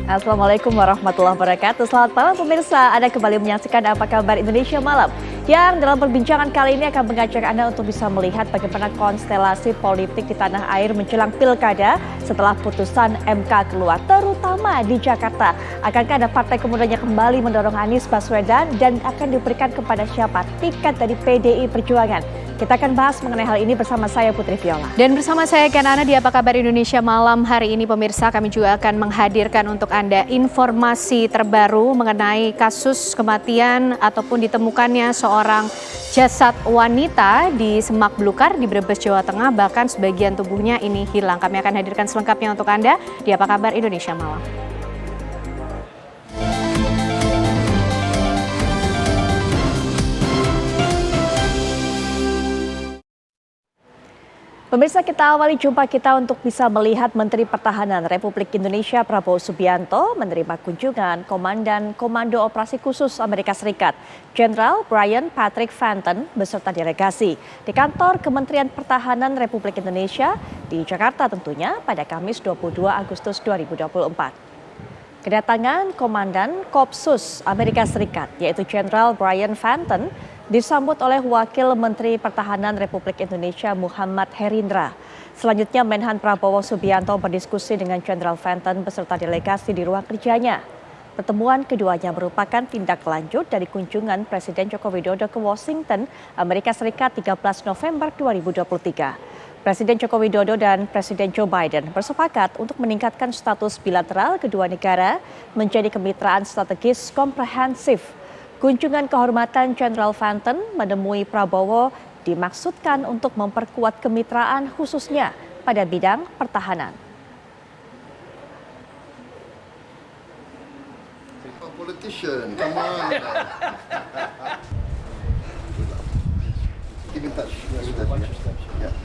Assalamualaikum warahmatullahi wabarakatuh. Selamat malam pemirsa, Anda kembali menyaksikan Apa Kabar Indonesia Malam, yang dalam perbincangan kali ini akan mengajak Anda untuk bisa melihat bagaimana konstelasi politik di tanah air menjelang pilkada setelah putusan MK keluar, terutama di Jakarta. Akankah ada partai kemudian yang kembali mendorong Anies Baswedan dan akan diberikan kepada siapa tiket dari PDI Perjuangan? Kita akan bahas mengenai hal ini bersama saya Putri Viola. Dan bersama saya Kanana di Apa Kabar Indonesia Malam hari ini pemirsa, kami juga akan menghadirkan untuk Anda informasi terbaru mengenai kasus kematian ataupun ditemukannya seorang jasad wanita di Semak Belukar di Brebes, Jawa Tengah. Bahkan sebagian tubuhnya ini hilang. Kami akan hadirkan selengkapnya untuk Anda di Apa Kabar Indonesia Malam. Pemirsa, kita awali jumpa kita untuk bisa melihat Menteri Pertahanan Republik Indonesia Prabowo Subianto menerima kunjungan Komandan Komando Operasi Khusus Amerika Serikat, Jenderal Brian Patrick Fenton beserta delegasi di kantor Kementerian Pertahanan Republik Indonesia di Jakarta tentunya pada Kamis 22 Agustus 2024. Kedatangan Komandan Kopsus Amerika Serikat yaitu Jenderal Brian Fenton disambut oleh Wakil Menteri Pertahanan Republik Indonesia Muhammad Herindra. Selanjutnya Menhan Prabowo Subianto berdiskusi dengan Jenderal Fenton beserta delegasi di ruang kerjanya. Pertemuan keduanya merupakan tindak lanjut dari kunjungan Presiden Joko Widodo ke Washington, Amerika Serikat 13 November 2023. Presiden Joko Widodo dan Presiden Joe Biden bersepakat untuk meningkatkan status bilateral kedua negara menjadi kemitraan strategis komprehensif. Kunjungan kehormatan Jenderal Fenton menemui Prabowo dimaksudkan untuk memperkuat kemitraan khususnya pada bidang pertahanan. Politician, come on. Keep in touch. Yeah.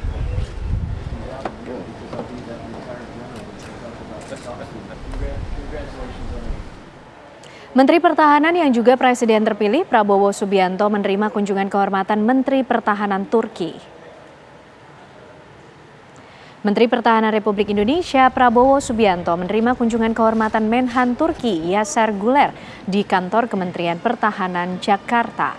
Menteri Pertahanan yang juga Presiden terpilih Prabowo Subianto menerima kunjungan kehormatan Menteri Pertahanan Turki. Menteri Pertahanan Republik Indonesia Prabowo Subianto menerima kunjungan kehormatan Menhan Turki Yaşar Güler di kantor Kementerian Pertahanan Jakarta.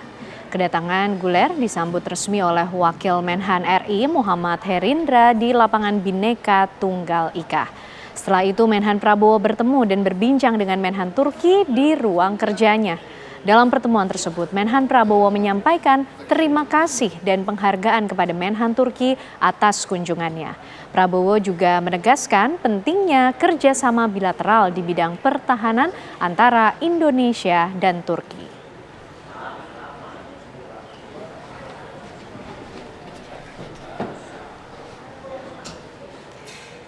Kedatangan Güler disambut resmi oleh Wakil Menhan RI Muhammad Herindra di lapangan Bhinneka Tunggal Ika. Setelah itu Menhan Prabowo bertemu dan berbincang dengan Menhan Turki di ruang kerjanya. Dalam pertemuan tersebut, Menhan Prabowo menyampaikan terima kasih dan penghargaan kepada Menhan Turki atas kunjungannya. Prabowo juga menegaskan pentingnya kerjasama bilateral di bidang pertahanan antara Indonesia dan Turki.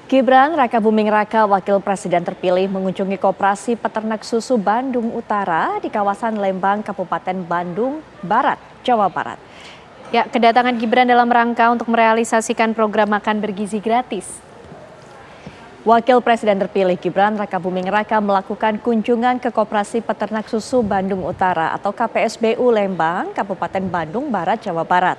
Gibran Rakabuming Raka, Wakil Presiden terpilih, mengunjungi Koperasi Peternak Susu Bandung Utara di kawasan Lembang, Kabupaten Bandung Barat, Jawa Barat. Ya, kedatangan Gibran dalam rangka untuk merealisasikan program makan bergizi gratis. Wakil Presiden terpilih Gibran Rakabuming Raka melakukan kunjungan ke Koperasi Peternak Susu Bandung Utara atau KPSBU Lembang, Kabupaten Bandung Barat, Jawa Barat.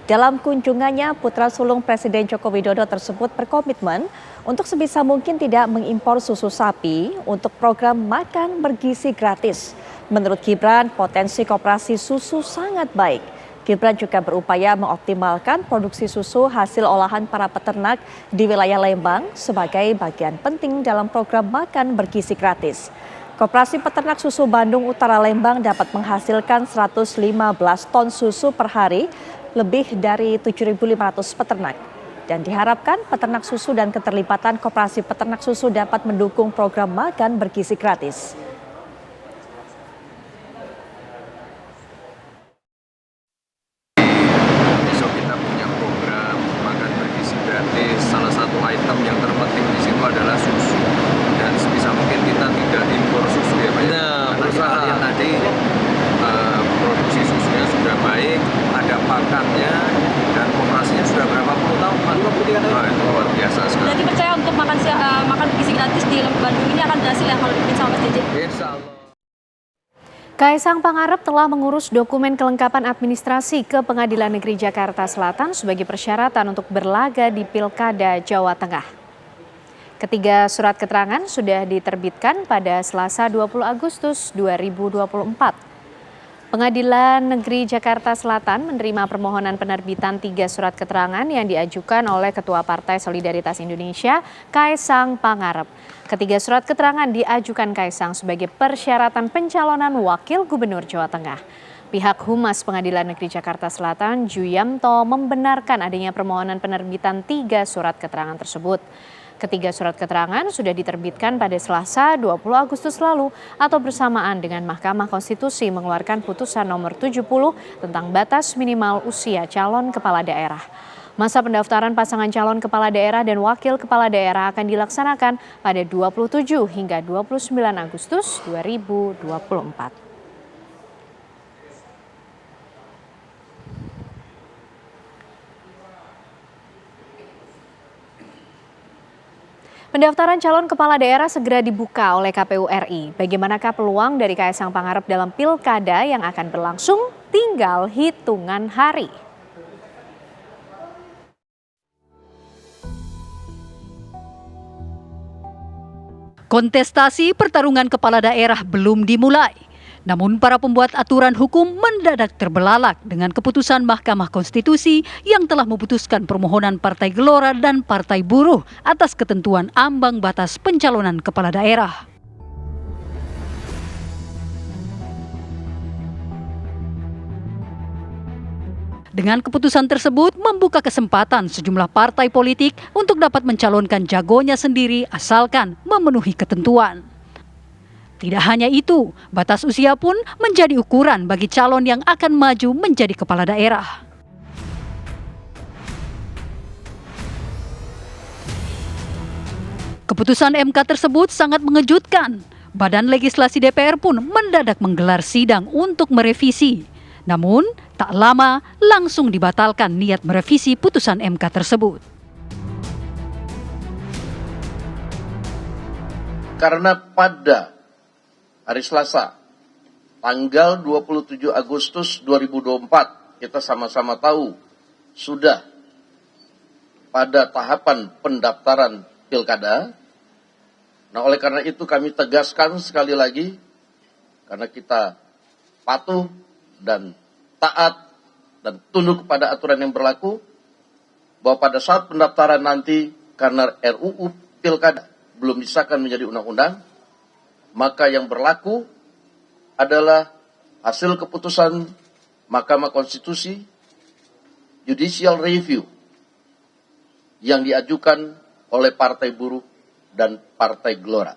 Dalam kunjungannya, putra sulung Presiden Joko Widodo tersebut berkomitmen untuk sebisa mungkin tidak mengimpor susu sapi untuk program makan bergizi gratis. Menurut Gibran, potensi koperasi susu sangat baik. Gibran juga berupaya mengoptimalkan produksi susu hasil olahan para peternak di wilayah Lembang sebagai bagian penting dalam program makan bergizi gratis. Koperasi Peternak Susu Bandung Utara Lembang dapat menghasilkan 115 ton susu per hari, lebih dari 7.500 peternak. Dan diharapkan peternak susu dan keterlibatan koperasi peternak susu dapat mendukung program makan bergizi gratis. Besok kita punya program makan bergizi gratis. Salah satu item yang terpenting di situ adalah susu. Dan sebisa mungkin kita tidak impor susu ya Pak. Nah, perusahaan tadi produksi susunya sudah baik, ada pakannya, dan operasinya sudah berapa puluh tahun Pak? 23 tahun. Itu luar biasa sekali. Jadi percaya untuk makan gizi gratis di Bandung ini akan berhasil ya kalau dipimpin sama Mas JJ? Insya Allah. Kaisang Pangarep telah mengurus dokumen kelengkapan administrasi ke Pengadilan Negeri Jakarta Selatan sebagai persyaratan untuk berlaga di Pilkada Jawa Tengah. Ketiga surat keterangan sudah diterbitkan pada Selasa 20 Agustus 2024. Pengadilan Negeri Jakarta Selatan menerima permohonan penerbitan 3 surat keterangan yang diajukan oleh Ketua Partai Solidaritas Indonesia, Kaesang Pangarep. Ketiga surat keterangan diajukan Kaesang sebagai persyaratan pencalonan Wakil Gubernur Jawa Tengah. Pihak Humas Pengadilan Negeri Jakarta Selatan, Juyamto, membenarkan adanya permohonan penerbitan 3 surat keterangan tersebut. Ketiga surat keterangan sudah diterbitkan pada Selasa 20 Agustus lalu atau bersamaan dengan Mahkamah Konstitusi mengeluarkan putusan nomor 70 tentang batas minimal usia calon kepala daerah. Masa pendaftaran pasangan calon kepala daerah dan wakil kepala daerah akan dilaksanakan pada 27 hingga 29 Agustus 2024. Pendaftaran calon kepala daerah segera dibuka oleh KPU RI. Bagaimanakah peluang dari Kaesang Pangarep dalam pilkada yang akan berlangsung? Tinggal hitungan hari. Kontestasi pertarungan kepala daerah belum dimulai. Namun para pembuat aturan hukum mendadak terbelalak dengan keputusan Mahkamah Konstitusi yang telah memutuskan permohonan Partai Gelora dan Partai Buruh atas ketentuan ambang batas pencalonan kepala daerah. Dengan keputusan tersebut membuka kesempatan sejumlah partai politik untuk dapat mencalonkan jagonya sendiri asalkan memenuhi ketentuan. Tidak hanya itu, batas usia pun menjadi ukuran bagi calon yang akan maju menjadi kepala daerah. Keputusan MK tersebut sangat mengejutkan. Badan Legislasi DPR pun mendadak menggelar sidang untuk merevisi. Namun, tak lama langsung dibatalkan niat merevisi putusan MK tersebut. Karena pada hari Selasa, tanggal 27 Agustus 2024, kita sama-sama tahu sudah pada tahapan pendaftaran pilkada. Nah, oleh karena itu kami tegaskan sekali lagi, karena kita patuh dan taat dan tunduk kepada aturan yang berlaku, bahwa pada saat pendaftaran nanti, karena RUU pilkada belum disahkan menjadi undang-undang, maka yang berlaku adalah hasil keputusan Mahkamah Konstitusi Judicial Review yang diajukan oleh Partai Buruh dan Partai Gelora.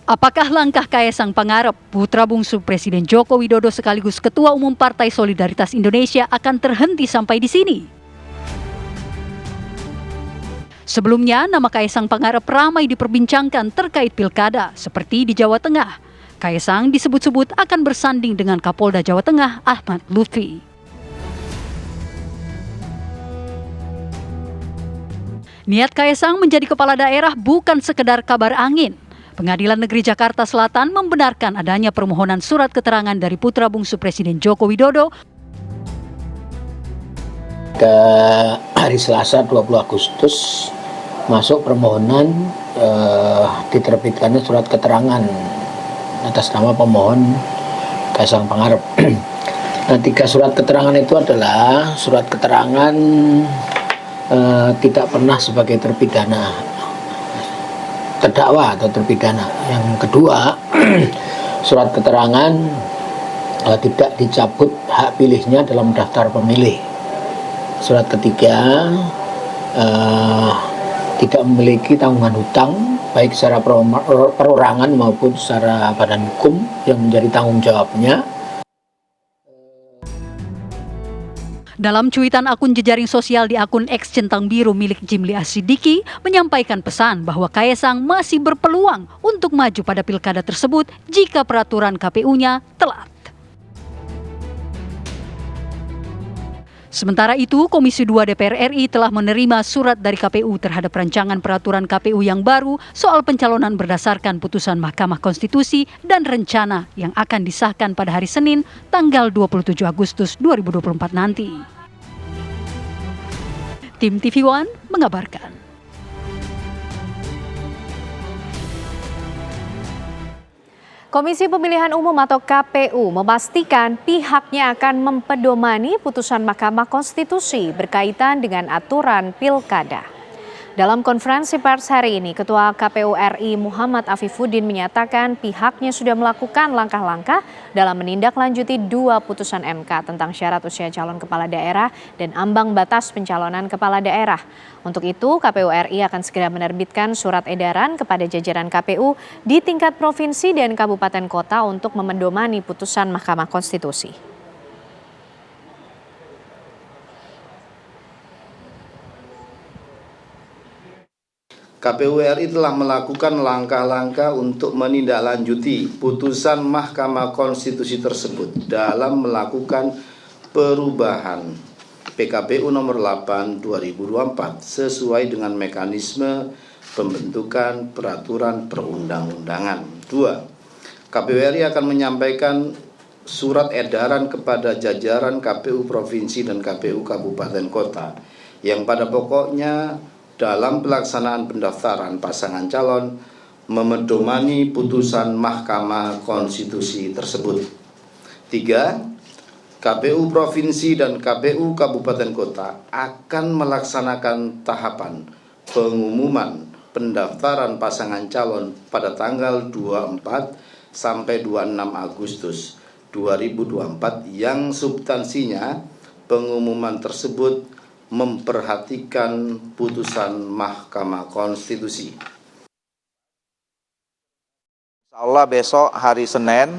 Apakah langkah Kaesang Pangarep, putra bungsu Presiden Joko Widodo sekaligus Ketua Umum Partai Solidaritas Indonesia akan terhenti sampai di sini? Sebelumnya, nama Kaesang Pangarep ramai diperbincangkan terkait pilkada, seperti di Jawa Tengah. Kaesang disebut-sebut akan bersanding dengan Kapolda Jawa Tengah, Ahmad Lutfi. Niat Kaesang menjadi kepala daerah bukan sekedar kabar angin. Pengadilan Negeri Jakarta Selatan membenarkan adanya permohonan surat keterangan dari putra bungsu Presiden Joko Widodo. Ke hari Selasa 20 Agustus masuk permohonan diterbitkannya surat keterangan atas nama pemohon Kaesang Pangarep. Nah, 3 surat keterangan itu adalah surat keterangan tidak pernah sebagai terpidana, terdakwa atau terpidana. Yang kedua, surat keterangan tidak dicabut hak pilihnya dalam daftar pemilih. Surat ketiga, tidak memiliki tanggungan hutang baik secara perorangan maupun secara badan hukum yang menjadi tanggung jawabnya. Dalam cuitan akun jejaring sosial di akun X Centang Biru milik Jimli Asidiki menyampaikan pesan bahwa Kaesang masih berpeluang untuk maju pada pilkada tersebut jika peraturan KPU-nya telat. Sementara itu, Komisi 2 DPR RI telah menerima surat dari KPU terhadap rancangan peraturan KPU yang baru soal pencalonan berdasarkan putusan Mahkamah Konstitusi dan rencana yang akan disahkan pada hari Senin tanggal 27 Agustus 2024 nanti. Tim TV One mengabarkan. Komisi Pemilihan Umum atau KPU memastikan pihaknya akan mempedomani putusan Mahkamah Konstitusi berkaitan dengan aturan pilkada. Dalam konferensi pers hari ini, Ketua KPU RI Muhammad Afifuddin menyatakan pihaknya sudah melakukan langkah-langkah dalam menindaklanjuti 2 putusan MK tentang syarat usia calon kepala daerah dan ambang batas pencalonan kepala daerah. Untuk itu, KPU RI akan segera menerbitkan surat edaran kepada jajaran KPU di tingkat provinsi dan kabupaten kota untuk memedomani putusan Mahkamah Konstitusi. KPU RI telah melakukan langkah-langkah untuk menindaklanjuti putusan Mahkamah Konstitusi tersebut dalam melakukan perubahan PKPU nomor 8 2024 sesuai dengan mekanisme pembentukan peraturan perundang-undangan. 2. KPU RI akan menyampaikan surat edaran kepada jajaran KPU Provinsi dan KPU Kabupaten Kota yang pada pokoknya dalam pelaksanaan pendaftaran pasangan calon memedomani putusan Mahkamah Konstitusi tersebut. 3. KPU Provinsi dan KPU Kabupaten Kota akan melaksanakan tahapan pengumuman pendaftaran pasangan calon pada tanggal 24 sampai 26 Agustus 2024 yang substansinya pengumuman tersebut memperhatikan putusan Mahkamah Konstitusi. Insya Allah besok hari Senin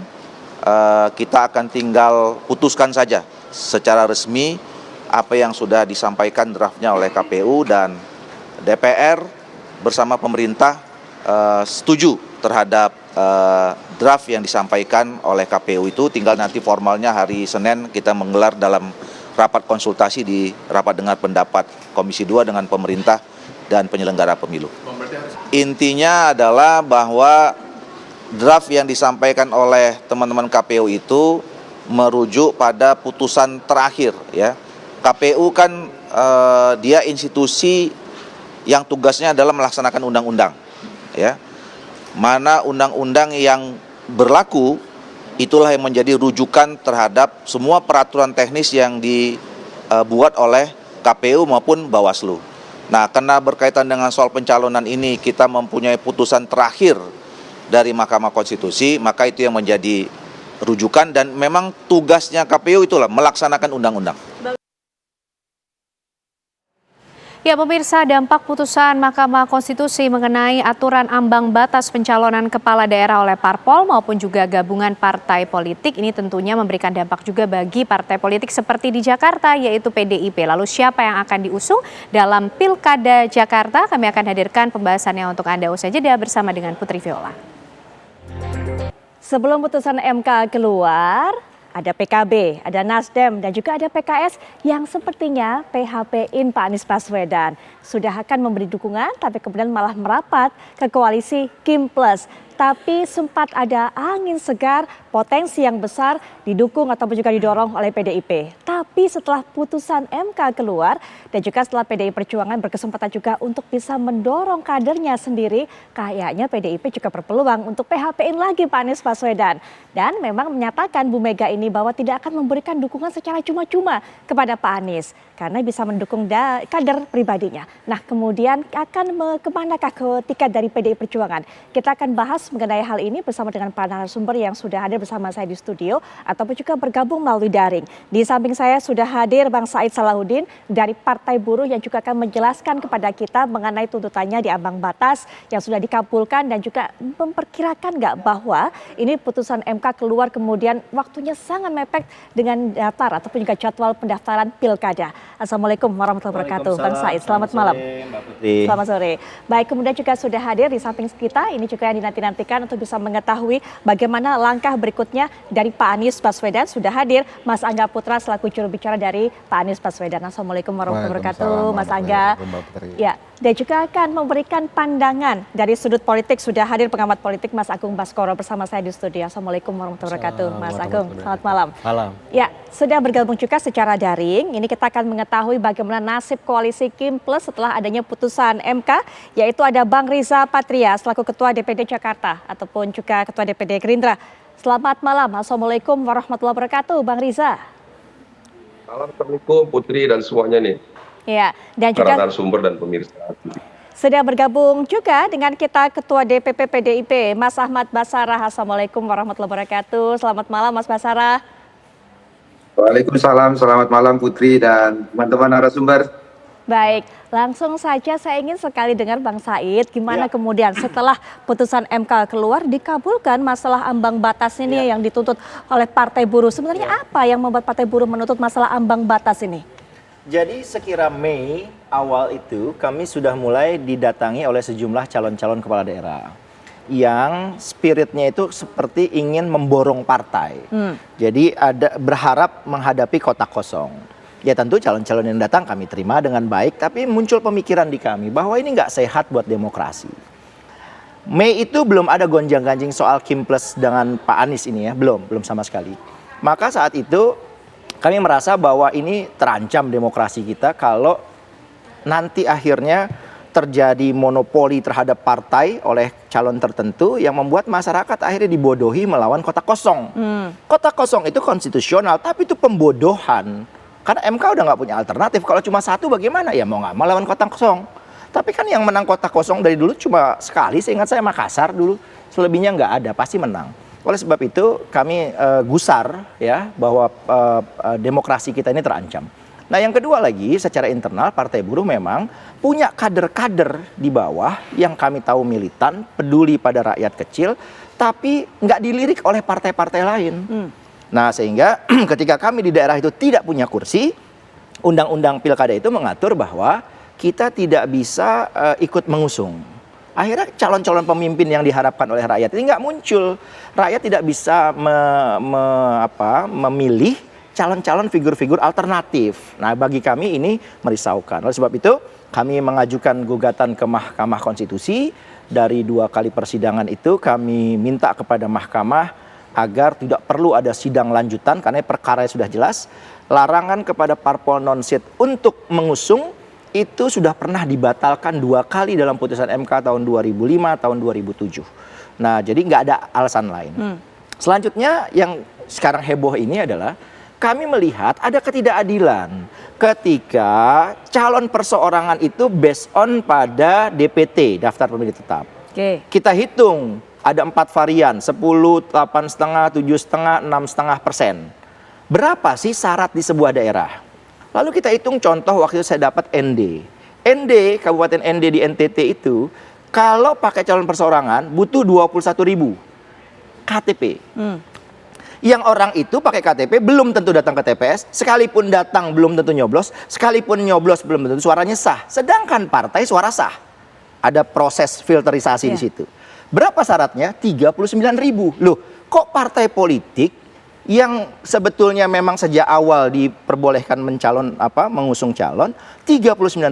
kita akan tinggal putuskan saja secara resmi apa yang sudah disampaikan draftnya oleh KPU dan DPR bersama pemerintah setuju terhadap draft yang disampaikan oleh KPU itu. Tinggal nanti formalnya hari Senin kita menggelar dalam rapat konsultasi di rapat dengar pendapat Komisi 2 dengan pemerintah dan penyelenggara pemilu. Intinya adalah bahwa draft yang disampaikan oleh teman-teman KPU itu merujuk pada putusan terakhir ya. KPU kan dia institusi yang tugasnya adalah melaksanakan undang-undang ya. Mana undang-undang yang berlaku itulah yang menjadi rujukan terhadap semua peraturan teknis yang dibuat oleh KPU maupun Bawaslu. Nah, karena berkaitan dengan soal pencalonan ini kita mempunyai putusan terakhir dari Mahkamah Konstitusi, maka itu yang menjadi rujukan dan memang tugasnya KPU itulah melaksanakan undang-undang. Ya pemirsa, dampak putusan Mahkamah Konstitusi mengenai aturan ambang batas pencalonan kepala daerah oleh parpol maupun juga gabungan partai politik ini tentunya memberikan dampak juga bagi partai politik seperti di Jakarta yaitu PDIP. Lalu siapa yang akan diusung dalam Pilkada Jakarta? Kami akan hadirkan pembahasannya untuk Anda usai jeda bersama dengan Putri Viola. Sebelum putusan MK keluar, ada PKB, ada Nasdem, dan juga ada PKS yang sepertinya PHP-in Pak Anies Baswedan. Sudah akan memberi dukungan, tapi kemudian malah merapat ke koalisi Kim Plus. Tapi sempat ada angin segar, potensi yang besar didukung ataupun juga didorong oleh PDIP. Tapi setelah putusan MK keluar dan juga setelah PDI Perjuangan berkesempatan juga untuk bisa mendorong kadernya sendiri, kayaknya PDIP juga berpeluang untuk PHP-in lagi Pak Anies Baswedan. Dan memang menyatakan Bu Mega ini bahwa tidak akan memberikan dukungan secara cuma-cuma kepada Pak Anies karena bisa mendukung kader pribadinya. Nah, kemudian akan kemanakah ke tiket dari PDI Perjuangan? Kita akan bahas mengenai hal ini bersama dengan para narasumber yang sudah hadir bersama saya di studio ataupun juga bergabung melalui daring. Di samping saya sudah hadir Bang Said Salahuddin dari Partai Buruh yang juga akan menjelaskan kepada kita mengenai tuntutannya di ambang batas yang sudah dikabulkan dan juga memperkirakan nggak bahwa ini putusan MK keluar kemudian waktunya sangat mepet dengan daftar ataupun juga jadwal pendaftaran pilkada. Assalamualaikum warahmatullahi wabarakatuh. Bang Said, selamat malam. Selamat sore. Baik, kemudian juga sudah hadir di samping kita, ini juga yang dinanti-nantikan untuk bisa mengetahui bagaimana langkah berikutnya dari Pak Anies Baswedan. Sudah hadir Mas Angga Putra selaku juru bicara dari Pak Anies Baswedan. Assalamualaikum warahmatullahi wabarakatuh, Mas Angga. Ya, dan juga akan memberikan pandangan dari sudut politik. Sudah hadir pengamat politik Mas Agung Baskoro bersama saya di studio. Assalamualaikum warahmatullahi wabarakatuh. Mas Agung, selamat malam. Malam. Ya, sudah bergabung juga secara daring. Ini kita akan mengetahui bagaimana nasib koalisi Kim Plus setelah adanya putusan MK, yaitu ada Bang Riza Patria selaku Ketua DPD Jakarta ataupun juga Ketua DPD Gerindra. Selamat malam. Assalamualaikum warahmatullahi wabarakatuh, Bang Riza. Assalamualaikum Putri dan semuanya nih. Ya, dan juga narasumber dan pemirsa. sudah bergabung juga dengan kita Ketua DPP PDIP, Mas Ahmad Basarah. Assalamualaikum warahmatullahi wabarakatuh. Selamat malam, Mas Basarah. Waalaikumsalam, selamat malam Putri dan teman-teman narasumber. Baik, langsung saja saya ingin sekali dengar Bang Said, gimana kemudian setelah putusan MK keluar dikabulkan masalah ambang batas ini yang dituntut oleh Partai Buruh. Sebenarnya apa yang membuat Partai Buruh menuntut masalah ambang batas ini? Jadi sekira Mei awal itu kami sudah mulai didatangi oleh sejumlah calon-calon kepala daerah yang spiritnya itu seperti ingin memborong partai. Jadi ada berharap menghadapi kotak kosong. Ya tentu calon-calon yang datang kami terima dengan baik, tapi muncul pemikiran di kami bahwa ini nggak sehat buat demokrasi. Mei itu belum ada gonjang-ganjing soal Kim Plus dengan Pak Anies ini ya, belum sama sekali. Maka saat itu kami merasa bahwa ini terancam demokrasi kita kalau nanti akhirnya terjadi monopoli terhadap partai oleh calon tertentu yang membuat masyarakat akhirnya dibodohi melawan kotak kosong. Kotak kosong itu konstitusional, tapi itu pembodohan. Karena MK udah nggak punya alternatif. Kalau cuma satu bagaimana? Ya mau nggak mau lawan kotak kosong. Tapi kan yang menang kotak kosong dari dulu cuma sekali. Seingat saya Makassar dulu. Selebihnya nggak ada, pasti menang. Oleh sebab itu kami gusar ya bahwa demokrasi kita ini terancam. Nah yang kedua lagi secara internal Partai Buruh memang punya kader-kader di bawah yang kami tahu militan, peduli pada rakyat kecil, tapi nggak dilirik oleh partai-partai lain. Nah sehingga ketika kami di daerah itu tidak punya kursi, undang-undang pilkada itu mengatur bahwa kita tidak bisa ikut mengusung. Akhirnya calon-calon pemimpin yang diharapkan oleh rakyat ini nggak muncul. Rakyat tidak bisa memilih calon-calon figur-figur alternatif. Nah bagi kami ini merisaukan. Oleh sebab itu kami mengajukan gugatan ke Mahkamah Konstitusi. Dari 2 kali persidangan itu kami minta kepada Mahkamah agar tidak perlu ada sidang lanjutan karena perkara sudah jelas. Larangan kepada parpol non-sit untuk mengusung itu sudah pernah dibatalkan 2 kali dalam putusan MK tahun 2005, tahun 2007. Nah, jadi nggak ada alasan lain. Selanjutnya yang sekarang heboh ini adalah kami melihat ada ketidakadilan ketika calon perseorangan itu based on pada DPT, daftar pemilih tetap. Kita hitung ada 4 varian, 10, 8,5, 7,5, 6,5%. Berapa sih syarat di sebuah daerah? Lalu kita hitung contoh waktu itu saya dapat ND. ND, Kabupaten ND di NTT itu, kalau pakai calon perseorangan butuh 21.000 KTP. Yang orang itu pakai KTP belum tentu datang ke TPS, sekalipun datang belum tentu nyoblos, sekalipun nyoblos belum tentu suaranya sah. Sedangkan partai suara sah. Ada proses filterisasi di situ. Berapa syaratnya? 39.000. Loh, kok partai politik yang sebetulnya memang sejak awal diperbolehkan mengusung calon 39.000,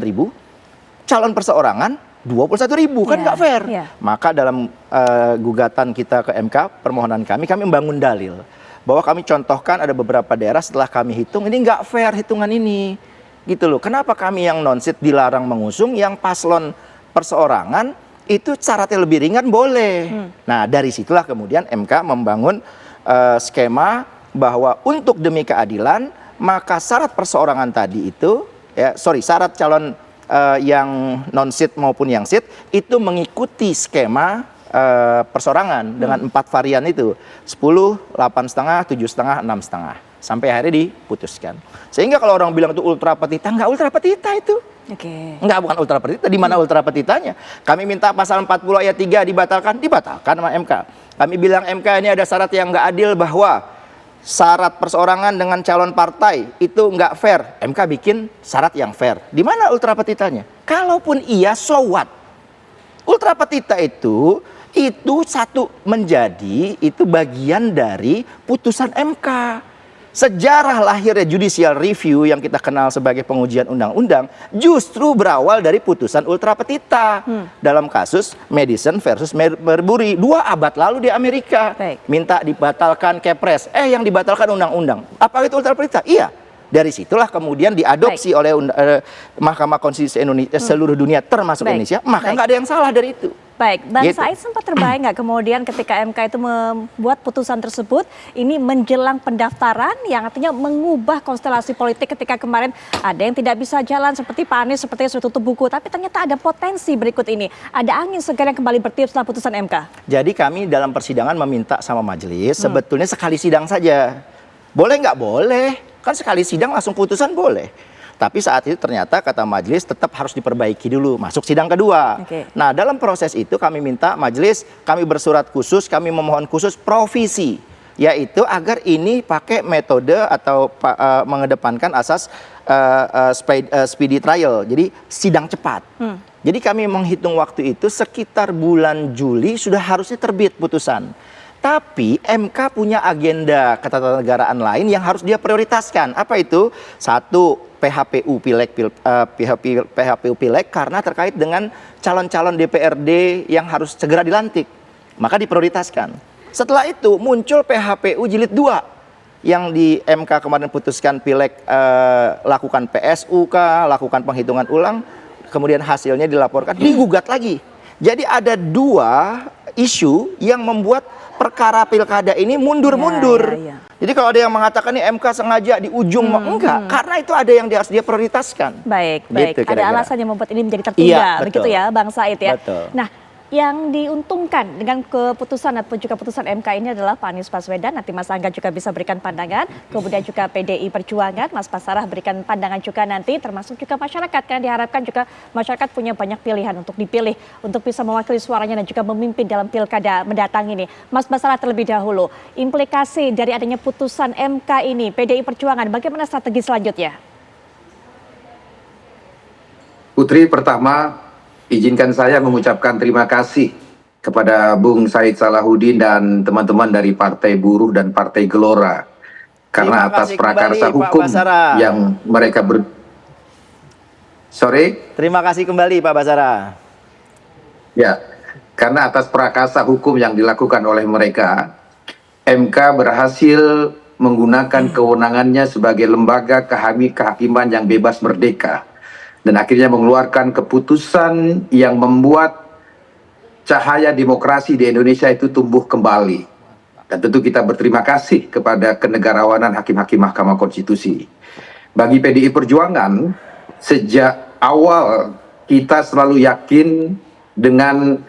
calon perseorangan 21.000, kan nggak fair. Maka dalam gugatan kita ke MK, permohonan kami membangun dalil bahwa kami contohkan ada beberapa daerah setelah kami hitung ini nggak fair hitungan ini, gitu loh. Kenapa kami yang non-sit dilarang mengusung, yang paslon perseorangan itu syaratnya lebih ringan boleh. Nah dari situlah kemudian MK membangun skema bahwa untuk demi keadilan maka syarat perseorangan tadi itu syarat calon yang non-sit maupun yang sit itu mengikuti skema perseorangan dengan 4 varian itu 10, 8,5, 7,5, 6,5 sampai akhirnya diputuskan. Sehingga kalau orang bilang itu ultra petita, nggak ultra petita itu. Enggak, bukan ultra petita. Di mana ultra petitanya? Kami minta pasal 40 ayat 3 dibatalkan sama MK. Kami bilang MK ini ada syarat yang nggak adil bahwa syarat perseorangan dengan calon partai itu nggak fair. MK bikin syarat yang fair. Di mana ultra petitanya? Kalaupun iya, so what? Ultra petita itu satu menjadi itu bagian dari putusan MK. Sejarah lahirnya judicial review yang kita kenal sebagai pengujian undang-undang justru berawal dari putusan ultra petita dalam kasus Madison versus Marbury 2 abad lalu di Amerika. Minta dibatalkan Kepres, yang dibatalkan undang-undang. Apa itu ultra petita? Iya. Dari situlah kemudian diadopsi oleh Mahkamah Konstitusi Indonesia seluruh dunia termasuk Indonesia, maka nggak ada yang salah dari itu. Baik, Bang Said sempat terbayang nggak kemudian ketika MK itu membuat putusan tersebut ini menjelang pendaftaran yang artinya mengubah konstelasi politik ketika kemarin ada yang tidak bisa jalan seperti Pak Anies sepertinya sudah tutup buku, tapi ternyata ada potensi berikut ini, ada angin segar yang kembali bertiup setelah putusan MK. Jadi kami dalam persidangan meminta sama majelis sebetulnya sekali sidang saja. Boleh nggak? Boleh. Kan sekali sidang langsung putusan boleh. Tapi saat itu ternyata kata majelis tetap harus diperbaiki dulu, masuk sidang kedua. Nah, dalam proses itu kami minta majelis, kami bersurat khusus, kami memohon khusus provisi, yaitu agar ini pakai metode atau mengedepankan asas speedy trial, jadi sidang cepat. Jadi kami menghitung waktu itu sekitar bulan Juli sudah harusnya terbit putusan. Tapi MK punya agenda ketatanegaraan lain yang harus dia prioritaskan. Apa itu? Satu, PHPU Pileg karena terkait dengan calon-calon DPRD yang harus segera dilantik. Maka diprioritaskan. Setelah itu muncul PHPU jilid 2 yang di MK kemarin putuskan Pileg lakukan PSU lakukan penghitungan ulang, kemudian hasilnya dilaporkan, digugat lagi. Jadi ada 2 isu yang membuat perkara pilkada ini mundur-mundur. Jadi kalau ada yang mengatakan ini MK sengaja di ujung, enggak, karena itu ada yang harus dia prioritaskan. Baik, gitu, ada alasan yang membuat ini menjadi tertunda, begitu ya Bang Said ya. Betul. Nah, yang diuntungkan dengan keputusan ataupun juga putusan MK ini adalah Pak Anies Baswedan, nanti Mas Angga juga bisa berikan pandangan, kemudian juga PDI Perjuangan, Mas Basarah berikan pandangan juga nanti, termasuk juga masyarakat, karena diharapkan juga masyarakat punya banyak pilihan untuk dipilih, untuk bisa mewakili suaranya dan juga memimpin dalam pilkada mendatang ini. Mas Basarah terlebih dahulu, implikasi dari adanya putusan MK ini, PDI Perjuangan, bagaimana strategi selanjutnya? Putri, pertama izinkan saya mengucapkan terima kasih kepada Bung Said Salahuddin dan teman-teman dari Partai Buruh dan Partai Gelora karena atas prakarsa hukum yang mereka Terima kasih kembali Pak Basara. Ya, karena atas prakarsa hukum yang dilakukan oleh mereka, MK berhasil menggunakan kewenangannya sebagai lembaga kehakiman yang bebas merdeka. Dan akhirnya mengeluarkan keputusan yang membuat cahaya demokrasi di Indonesia itu tumbuh kembali. Dan tentu kita berterima kasih kepada kenegarawanan hakim-hakim Mahkamah Konstitusi. Bagi PDI Perjuangan, sejak awal kita selalu yakin dengan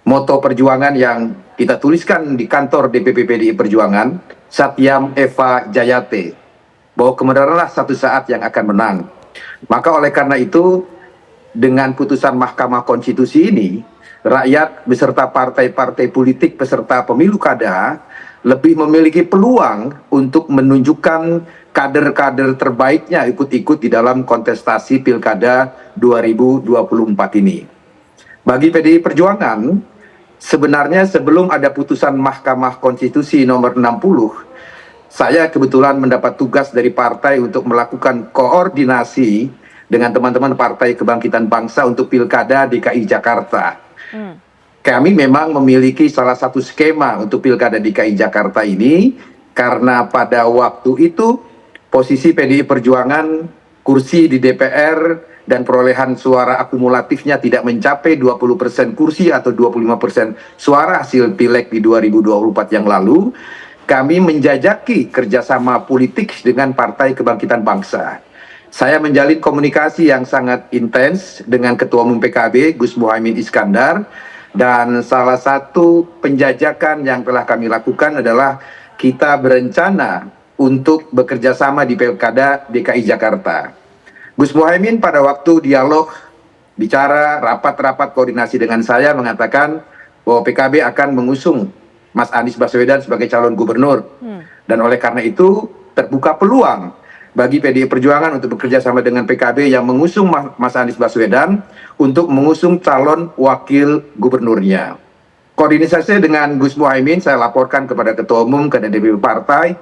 moto perjuangan yang kita tuliskan di kantor DPP PDI Perjuangan, Satyam Eva Jayate, bahwa kebenaranlah satu saat yang akan menang. Maka oleh karena itu, dengan putusan Mahkamah Konstitusi ini, rakyat beserta partai-partai politik peserta pemilu kada lebih memiliki peluang untuk menunjukkan kader-kader terbaiknya ikut-ikut di dalam kontestasi Pilkada 2024 ini. Bagi PDI Perjuangan, sebenarnya sebelum ada putusan Mahkamah Konstitusi nomor 60, saya kebetulan mendapat tugas dari partai untuk melakukan koordinasi dengan teman-teman Partai Kebangkitan Bangsa untuk Pilkada DKI Jakarta. Kami memang memiliki salah satu skema untuk Pilkada DKI Jakarta ini, karena pada waktu itu posisi PDI Perjuangan kursi di DPR dan perolehan suara akumulatifnya tidak mencapai 20% kursi atau 25% suara hasil Pileg di 2024 yang lalu. Kami menjajaki kerjasama politik dengan Partai Kebangkitan Bangsa. Saya menjalin komunikasi yang sangat intens dengan Ketua Umum PKB, Gus Muhaimin Iskandar, dan salah satu penjajakan yang telah kami lakukan adalah kita berencana untuk bekerja sama di Pilkada DKI Jakarta. Gus Muhaimin pada waktu dialog, bicara, rapat-rapat koordinasi dengan saya mengatakan bahwa PKB akan mengusung Mas Anies Baswedan sebagai calon gubernur. Dan oleh karena itu terbuka peluang bagi PDI Perjuangan untuk bekerja sama dengan PKB yang mengusung Mas Anies Baswedan untuk mengusung calon wakil gubernurnya. Koordinasi dengan Gus Muhaimin saya laporkan kepada Ketua Umum, kepada DPP Partai,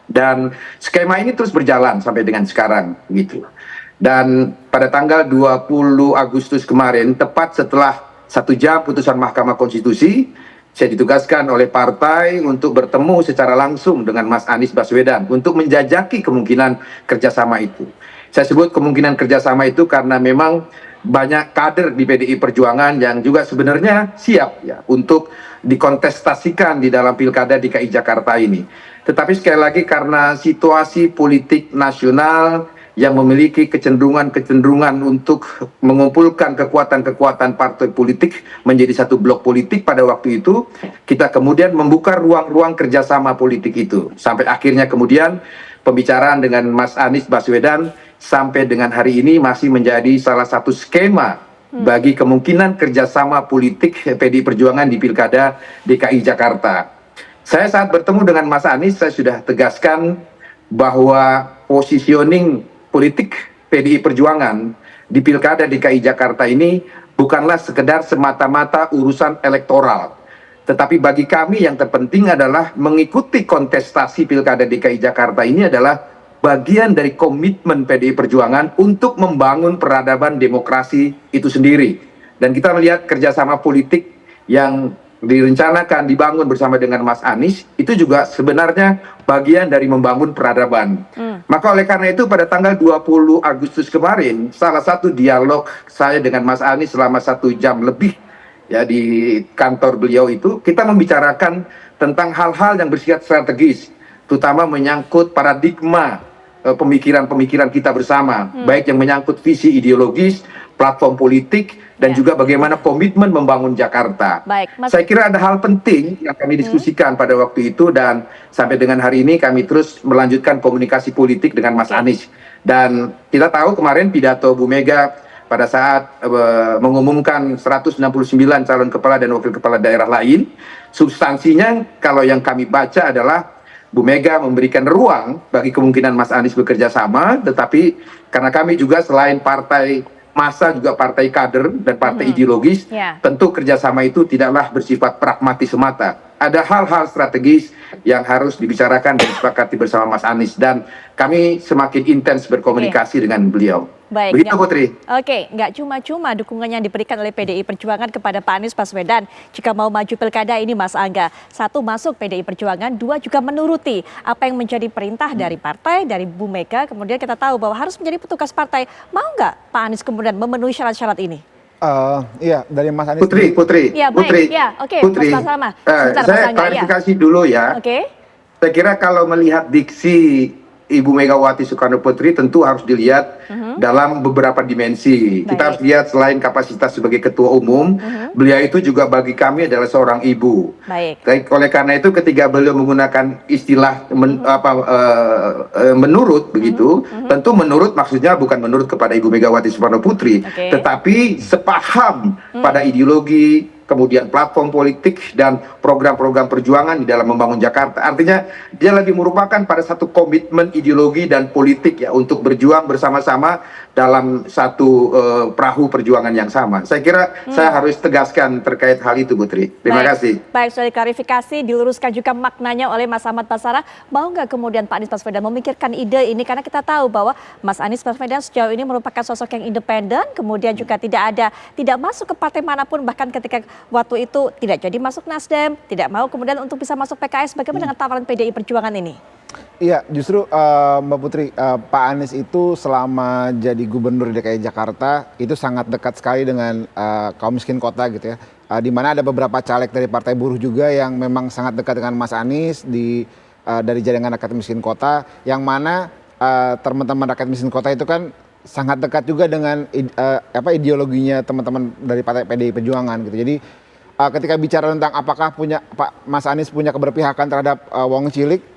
Dan skema ini terus berjalan sampai dengan sekarang gitu. Dan pada tanggal 20 Agustus kemarin, tepat setelah 1 jam putusan Mahkamah Konstitusi, saya ditugaskan oleh partai untuk bertemu secara langsung dengan Mas Anies Baswedan untuk menjajaki kemungkinan kerjasama itu. Saya sebut kemungkinan kerjasama itu karena memang banyak kader di PDI Perjuangan yang juga sebenarnya siap ya untuk dikontestasikan di dalam Pilkada DKI Jakarta ini. Tetapi sekali lagi karena situasi politik nasional yang memiliki kecenderungan untuk mengumpulkan kekuatan-kekuatan partai politik menjadi satu blok politik pada waktu itu, kita kemudian membuka ruang-ruang kerjasama politik itu. Sampai akhirnya kemudian pembicaraan dengan Mas Anies Baswedan sampai dengan hari ini masih menjadi salah satu skema bagi kemungkinan kerjasama politik PDI Perjuangan di Pilkada DKI Jakarta. Saya saat bertemu dengan Mas Anies, saya sudah tegaskan bahwa positioning politik PDI Perjuangan di Pilkada DKI Jakarta ini bukanlah sekedar semata-mata urusan elektoral. Tetapi bagi kami yang terpenting adalah mengikuti kontestasi Pilkada DKI Jakarta ini adalah bagian dari komitmen PDI Perjuangan untuk membangun peradaban demokrasi itu sendiri. Dan kita melihat kerjasama politik yang direncanakan dibangun bersama dengan Mas Anies itu juga sebenarnya bagian dari membangun peradaban. Maka oleh karena itu pada tanggal 20 Agustus kemarin salah satu dialog saya dengan Mas Anies selama 1 jam lebih ya di kantor beliau itu kita membicarakan tentang hal-hal yang bersifat strategis, terutama menyangkut paradigma pemikiran-pemikiran kita bersama, baik yang menyangkut visi ideologis, platform politik, dan juga bagaimana komitmen membangun Jakarta. Baik, saya kira ada hal penting yang kami diskusikan pada waktu itu dan sampai dengan hari ini kami terus melanjutkan komunikasi politik dengan Mas Anies. Dan kita tahu kemarin pidato Bu Mega pada saat mengumumkan 169 calon kepala dan wakil kepala daerah lain, substansinya kalau yang kami baca adalah Bu Mega memberikan ruang bagi kemungkinan Mas Anies bekerja sama, tetapi karena kami juga selain partai massa juga partai kader dan partai ideologis, tentu kerjasama itu tidaklah bersifat pragmatis semata. Ada hal-hal strategis yang harus dibicarakan dan disepakati bersama Mas Anies dan kami semakin intens berkomunikasi dengan beliau. Baik, begitu Putri. Oke, nggak cuma-cuma dukungan yang diberikan oleh PDI Perjuangan kepada Pak Anies Baswedan jika mau maju pilkada ini, Mas Angga. 1, masuk PDI Perjuangan, 2, juga menuruti apa yang menjadi perintah dari partai, dari Bu Mega. Kemudian kita tahu bahwa harus menjadi petugas partai. Mau nggak Pak Anies kemudian memenuhi syarat-syarat ini? Iya, dari Mas Anies. Putri. Ya, baik. Putri. Ya, oke, Putri. Mas Salma. Saya klarifikasi dulu ya. Oke. Saya kira kalau melihat diksi Ibu Megawati Soekarno Putri tentu harus dilihat dalam beberapa dimensi. Kita harus lihat selain kapasitas sebagai ketua umum, beliau itu juga bagi kami adalah seorang ibu. Baik. Oleh karena itu ketika beliau menggunakan istilah menurut begitu, tentu menurut maksudnya bukan menurut kepada Ibu Megawati Soekarno Putri, tetapi sepaham pada ideologi, kemudian platform politik dan program-program perjuangan di dalam membangun Jakarta. Artinya dia lebih merupakan pada satu komitmen ideologi dan politik ya untuk berjuang bersama-sama dalam satu perahu perjuangan yang sama. Saya kira saya harus tegaskan terkait hal itu, Putri. Terima kasih. Baik, sudah diklarifikasi, diluruskan juga maknanya oleh Mas Ahmad Basarah. Mau nggak kemudian Pak Anies Baswedan memikirkan ide ini? Karena kita tahu bahwa Mas Anies Baswedan sejauh ini merupakan sosok yang independen, kemudian juga tidak masuk ke partai manapun, bahkan ketika waktu itu tidak jadi masuk Nasdem, tidak mau kemudian untuk bisa masuk PKS. Bagaimana dengan tawaran PDI Perjuangan ini? Iya, justru Mbak Putri, Pak Anies itu selama jadi gubernur DKI Jakarta itu sangat dekat sekali dengan kaum miskin kota gitu ya. Di mana ada beberapa caleg dari Partai Buruh juga yang memang sangat dekat dengan Mas Anies dari jaringan rakyat miskin kota, yang mana teman-teman rakyat miskin kota itu kan sangat dekat juga dengan ideologinya teman-teman dari Partai PDI Perjuangan gitu. Jadi ketika bicara tentang apakah Mas Anies punya keberpihakan terhadap Wong Cilik,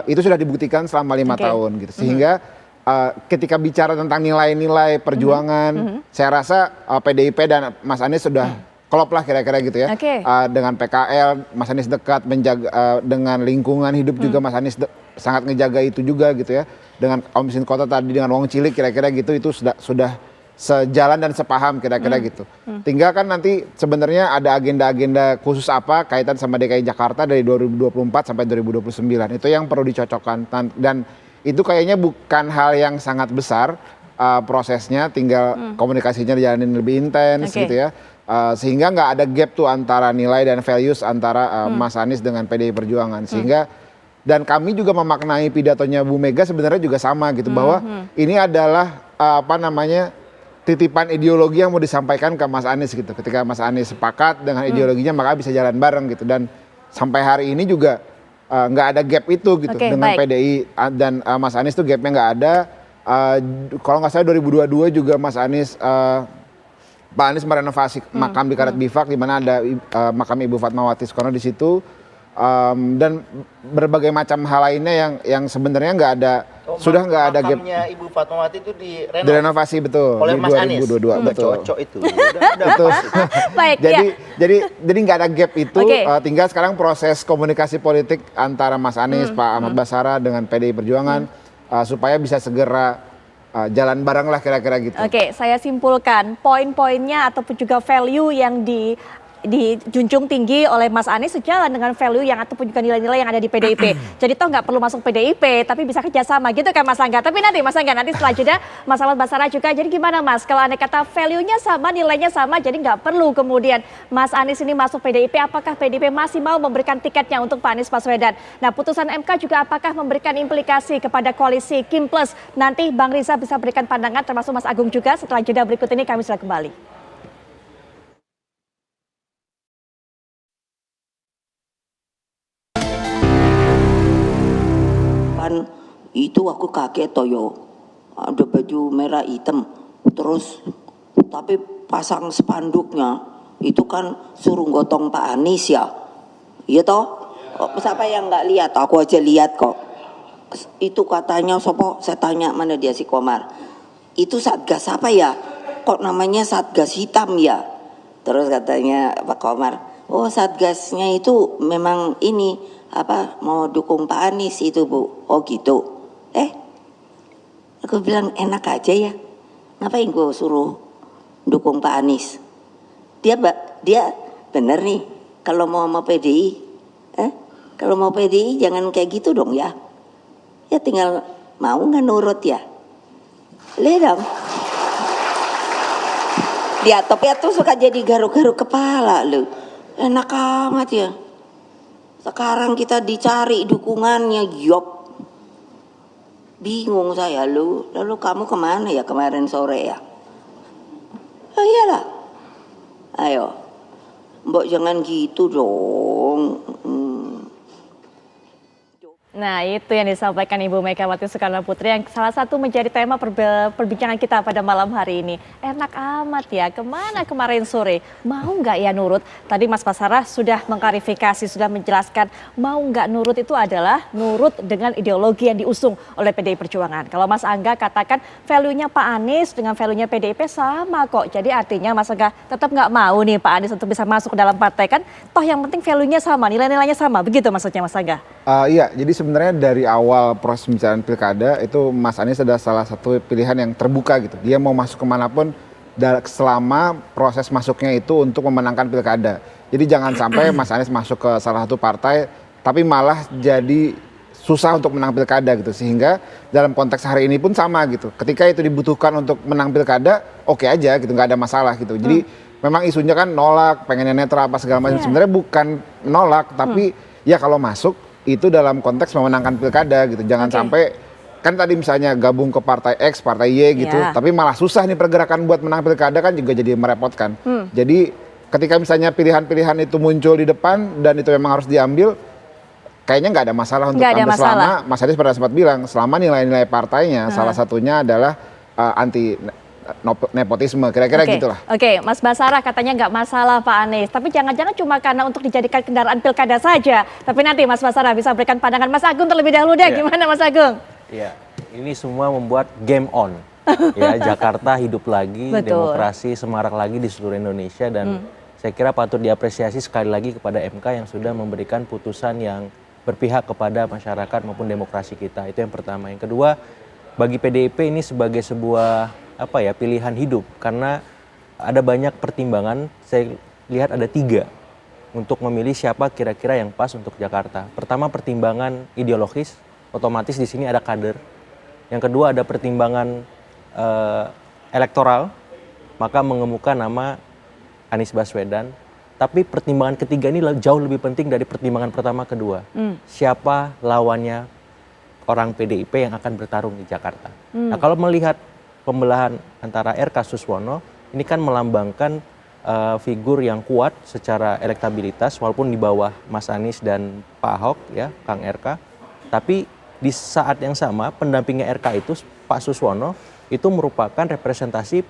itu sudah dibuktikan selama 5 tahun gitu. Sehingga ketika bicara tentang nilai-nilai perjuangan, saya rasa PDIP dan Mas Anies sudah klop lah kira-kira gitu ya. Dengan PKL, Mas Anies dekat menjaga dengan lingkungan hidup juga Mas Anies sangat ngejaga itu juga gitu ya. Dengan kaum miskin kota tadi dengan Wong Cilik kira-kira gitu, itu sudah sejalan dan sepaham kira-kira gitu. Tinggal kan nanti sebenarnya ada agenda-agenda khusus apa kaitan sama DKI Jakarta dari 2024 sampai 2029. Itu yang perlu dicocokkan dan itu kayaknya bukan hal yang sangat besar prosesnya, tinggal komunikasinya dijalanin lebih intens gitu ya. Sehingga nggak ada gap tuh antara nilai dan values antara Mas Anies dengan PDI Perjuangan. Sehingga dan kami juga memaknai pidatonya Bu Mega sebenarnya juga sama gitu bahwa ini adalah titipan ideologi yang mau disampaikan ke Mas Anies gitu. Ketika Mas Anies sepakat dengan ideologinya maka bisa jalan bareng gitu. Dan sampai hari ini juga nggak ada gap itu gitu dengan PDI dan Mas Anies tuh gapnya nggak ada. Kalau nggak salah 2022 juga Mas Anies Pak Anies merenovasi makam di Karet Bifak di mana ada makam Ibu Fatmawati Soekarno di situ. Dan berbagai macam hal lainnya yang sebenarnya nggak ada, sudah nggak ada gap. Makamnya Ibu Fatmawati itu direnovasi betul oleh di Mas Anies. 2022 betul. Cocok itu. Betul. Baik, jadi nggak ada gap itu. Tinggal sekarang proses komunikasi politik antara Mas Anies, Pak Ahmad Basara dengan PDI Perjuangan supaya bisa segera jalan bareng lah kira-kira gitu. Oke, saya simpulkan poin-poinnya ataupun juga value yang dijunjung tinggi oleh Mas Anies sejalan dengan value yang ataupun juga nilai-nilai yang ada di PDIP. Jadi toh nggak perlu masuk PDIP, tapi bisa kerjasama gitu kan Mas Angga. Tapi nanti Mas Angga, nanti setelah jeda Mas Ahmad Basara juga. Jadi gimana Mas, kalau anda kata value-nya sama, nilainya sama, jadi nggak perlu kemudian Mas Anies ini masuk PDIP. Apakah PDIP masih mau memberikan tiketnya untuk Pak Anies Baswedan? Nah, putusan MK juga apakah memberikan implikasi kepada koalisi Kim Plus? Nanti Bang Riza bisa berikan pandangan, termasuk Mas Agung juga. Setelah jeda berikut ini kami sudah kembali. Itu aku kaget toyo, ada baju merah hitam, terus tapi pasang spanduknya itu kan suruh gotong Pak Anies ya, iya toh? Siapa yang nggak lihat? Aku aja lihat kok. Itu katanya sopo, saya tanya mana dia si Komar. Itu Satgas apa ya? Kok namanya Satgas hitam ya? Terus katanya Pak Komar, oh Satgasnya itu memang ini mau dukung Pak Anies itu Bu. Oh gitu. Aku bilang enak aja ya. Ngapain gue suruh dukung Pak Anies? Dia bener nih. Kalau mau PDI, kalau mau PDI jangan kayak gitu dong ya. Ya tinggal mau nggak nurut ya. Lihat dong. Dia tuh suka jadi garuk-garuk kepala lu. Enak amat ya. Sekarang kita dicari dukungannya, Yop. Bingung saya lu. Lalu kamu kemana ya kemarin sore ya? Oh iyalah. Ayo. Mbok jangan gitu dong. Nah, itu yang disampaikan Ibu Megawati Soekarno Putri yang salah satu menjadi tema perbincangan kita pada malam hari ini. Enak amat ya, kemana kemarin sore? Mau nggak ya nurut? Tadi Mas Basara sudah mengklarifikasi, sudah menjelaskan mau nggak nurut itu adalah nurut dengan ideologi yang diusung oleh PDI Perjuangan. Kalau Mas Angga katakan value-nya Pak Anies dengan value-nya PDIP sama kok. Jadi artinya Mas Angga tetap nggak mau nih Pak Anies untuk bisa masuk ke dalam partai kan? Toh yang penting value-nya sama, nilai-nilainya sama. Begitu maksudnya Mas Angga? Iya, jadi sebenarnya dari awal proses pembicaraan pilkada itu Mas Anies adalah salah satu pilihan yang terbuka gitu. Dia mau masuk kemanapun selama proses masuknya itu untuk memenangkan pilkada. Jadi jangan sampai Mas Anies masuk ke salah satu partai tapi malah jadi susah untuk menang pilkada gitu. Sehingga dalam konteks hari ini pun sama gitu. Ketika itu dibutuhkan untuk menang pilkada, oke aja gitu, nggak ada masalah gitu. Jadi memang isunya kan nolak, pengennya netral apa segala macam. Sebenarnya bukan nolak, tapi ya kalau masuk itu dalam konteks memenangkan pilkada gitu. Jangan sampai kan tadi misalnya gabung ke partai X, partai Y gitu, tapi malah susah nih pergerakan buat menang pilkada kan juga jadi merepotkan. Jadi ketika misalnya pilihan-pilihan itu muncul di depan dan itu memang harus diambil, kayaknya nggak ada masalah untuk ambil selama Mas Anies pada sempat bilang selama nilai-nilai partainya salah satunya adalah anti nepotisme, kira-kira gitulah. Oke, Mas Basara katanya nggak masalah Pak Anies, tapi jangan-jangan cuma karena untuk dijadikan kendaraan pilkada saja. Tapi nanti Mas Basara bisa berikan pandangan. Mas Agung terlebih dahulu deh, gimana Mas Agung? Iya, ini semua membuat game on. Ya, Jakarta hidup lagi, demokrasi semarak lagi di seluruh Indonesia dan saya kira patut diapresiasi sekali lagi kepada MK yang sudah memberikan putusan yang berpihak kepada masyarakat maupun demokrasi kita. Itu yang pertama. Yang kedua, bagi PDIP ini sebagai sebuah pilihan hidup, karena ada banyak pertimbangan. Saya lihat ada 3 untuk memilih siapa kira-kira yang pas untuk Jakarta. Pertama, pertimbangan ideologis, otomatis di sini ada kader. Yang kedua, ada pertimbangan elektoral, maka mengemuka nama Anies Baswedan. Tapi pertimbangan ketiga ini jauh lebih penting dari pertimbangan pertama kedua. Siapa lawannya orang PDIP yang akan bertarung di Jakarta. Nah, kalau melihat pembelahan antara RK Suswono, ini kan melambangkan figur yang kuat secara elektabilitas, walaupun di bawah Mas Anies dan Pak Ahok, ya, Kang RK. Tapi di saat yang sama, pendampingnya RK itu, Pak Suswono, itu merupakan representasi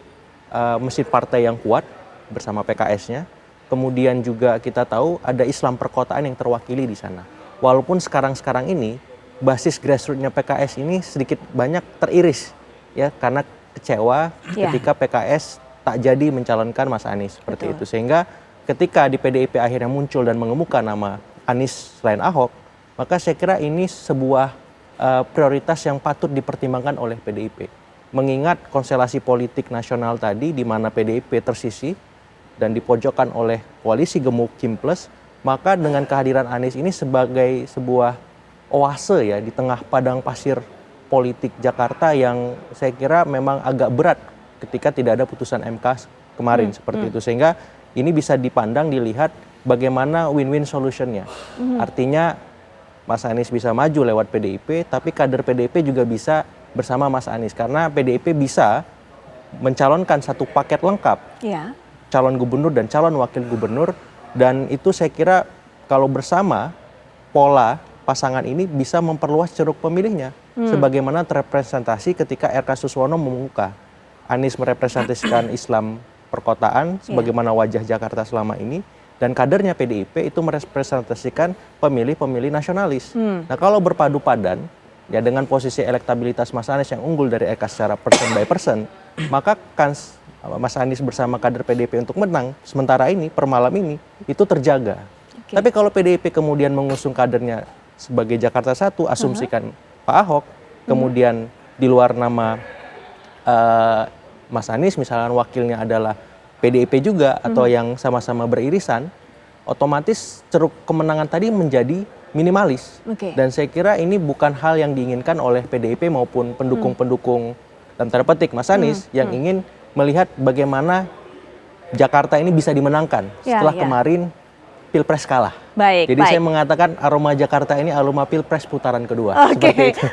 mesin partai yang kuat bersama PKS-nya. Kemudian juga kita tahu ada Islam perkotaan yang terwakili di sana. Walaupun sekarang ini basis grassroots-nya PKS ini sedikit banyak teriris, ya, karena kecewa ketika PKS tak jadi mencalonkan Mas Anies seperti itu. Sehingga ketika di PDIP akhirnya muncul dan mengemuka nama Anies selain Ahok, maka saya kira ini sebuah prioritas yang patut dipertimbangkan oleh PDIP. Mengingat konstelasi politik nasional tadi di mana PDIP tersisih dan dipojokkan oleh koalisi gemuk Kim Plus, maka dengan kehadiran Anies ini sebagai sebuah oase, ya, di tengah padang pasir politik Jakarta yang saya kira memang agak berat ketika tidak ada putusan MK kemarin seperti itu. Sehingga ini bisa dipandang, dilihat bagaimana win-win solutionnya. Artinya Mas Anies bisa maju lewat PDIP, tapi kader PDIP juga bisa bersama Mas Anies, karena PDIP bisa mencalonkan satu paket lengkap. Calon gubernur dan calon wakil gubernur, dan itu saya kira kalau bersama pola pasangan ini bisa memperluas ceruk pemilihnya sebagaimana terrepresentasi ketika RK Suswono membuka. Anies merepresentasikan Islam perkotaan sebagaimana wajah Jakarta selama ini, dan kadernya PDIP itu merepresentasikan pemilih-pemilih nasionalis. Nah, kalau berpadu padan, ya, dengan posisi elektabilitas Mas Anies yang unggul dari RK secara person by person, maka kans Mas Anies bersama kader PDIP untuk menang sementara ini, per malam ini, itu terjaga. Tapi kalau PDIP kemudian mengusung kadernya sebagai Jakarta Satu, asumsikan Pak Ahok, kemudian di luar nama Mas Anies, misalnya wakilnya adalah PDIP juga, atau yang sama-sama beririsan, otomatis ceruk kemenangan tadi menjadi minimalis. Dan saya kira ini bukan hal yang diinginkan oleh PDIP maupun pendukung-pendukung dan tanda petik Mas Anies yang ingin melihat bagaimana Jakarta ini bisa dimenangkan setelah kemarin Pilpres kalah. Jadi saya mengatakan aroma Jakarta ini aroma Pilpres putaran kedua.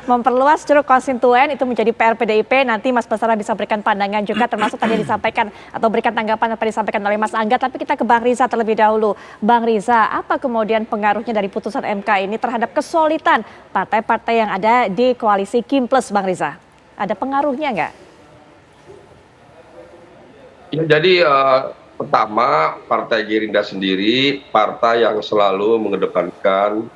Memperluas ceruk konstituen itu menjadi PR PDIP. Nanti Mas Basara bisa berikan pandangan juga, termasuk tadi disampaikan atau berikan tanggapan apa disampaikan oleh Mas Angga. Tapi kita ke Bang Riza terlebih dahulu. Bang Riza, apa kemudian pengaruhnya dari putusan MK ini terhadap kesolidan partai-partai yang ada di koalisi Kim Plus, Bang Riza? Ada pengaruhnya nggak? Ya, jadi pertama, Partai Gerindra sendiri partai yang selalu mengedepankan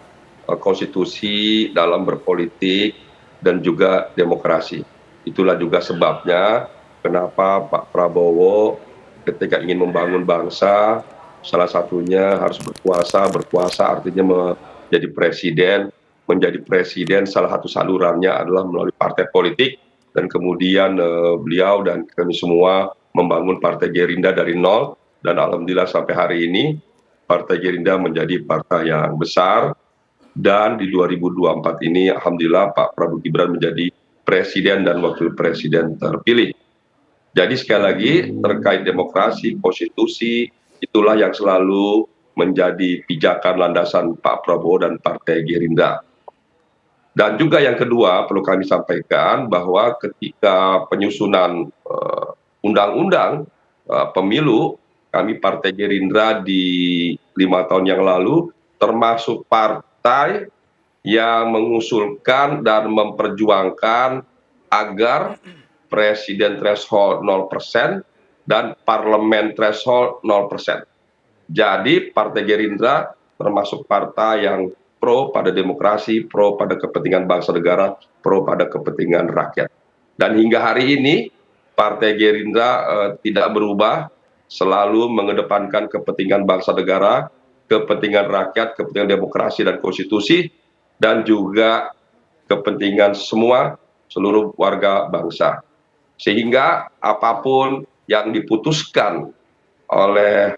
konstitusi dalam berpolitik dan juga demokrasi. Itulah juga sebabnya kenapa Pak Prabowo ketika ingin membangun bangsa, salah satunya harus berkuasa artinya menjadi presiden salah satu salurannya adalah melalui partai politik, dan kemudian beliau dan kami semua membangun Partai Gerindra dari nol, dan alhamdulillah sampai hari ini Partai Gerindra menjadi partai yang besar, dan di 2024 ini alhamdulillah Pak Prabowo Gibran menjadi presiden dan wakil presiden terpilih. Jadi sekali lagi terkait demokrasi, konstitusi, itulah yang selalu menjadi pijakan landasan Pak Prabowo dan Partai Gerindra. Dan juga yang kedua perlu kami sampaikan bahwa ketika penyusunan undang-undang pemilu, kami Partai Gerindra di 5 tahun yang lalu termasuk partai yang mengusulkan dan memperjuangkan agar presiden threshold 0% dan parlemen threshold 0%. Jadi Partai Gerindra termasuk partai yang pro pada demokrasi, pro pada kepentingan bangsa negara, pro pada kepentingan rakyat. Dan hingga hari ini Partai Gerindra tidak berubah, selalu mengedepankan kepentingan bangsa negara, kepentingan rakyat, kepentingan demokrasi dan konstitusi, dan juga kepentingan seluruh warga bangsa. Sehingga apapun yang diputuskan oleh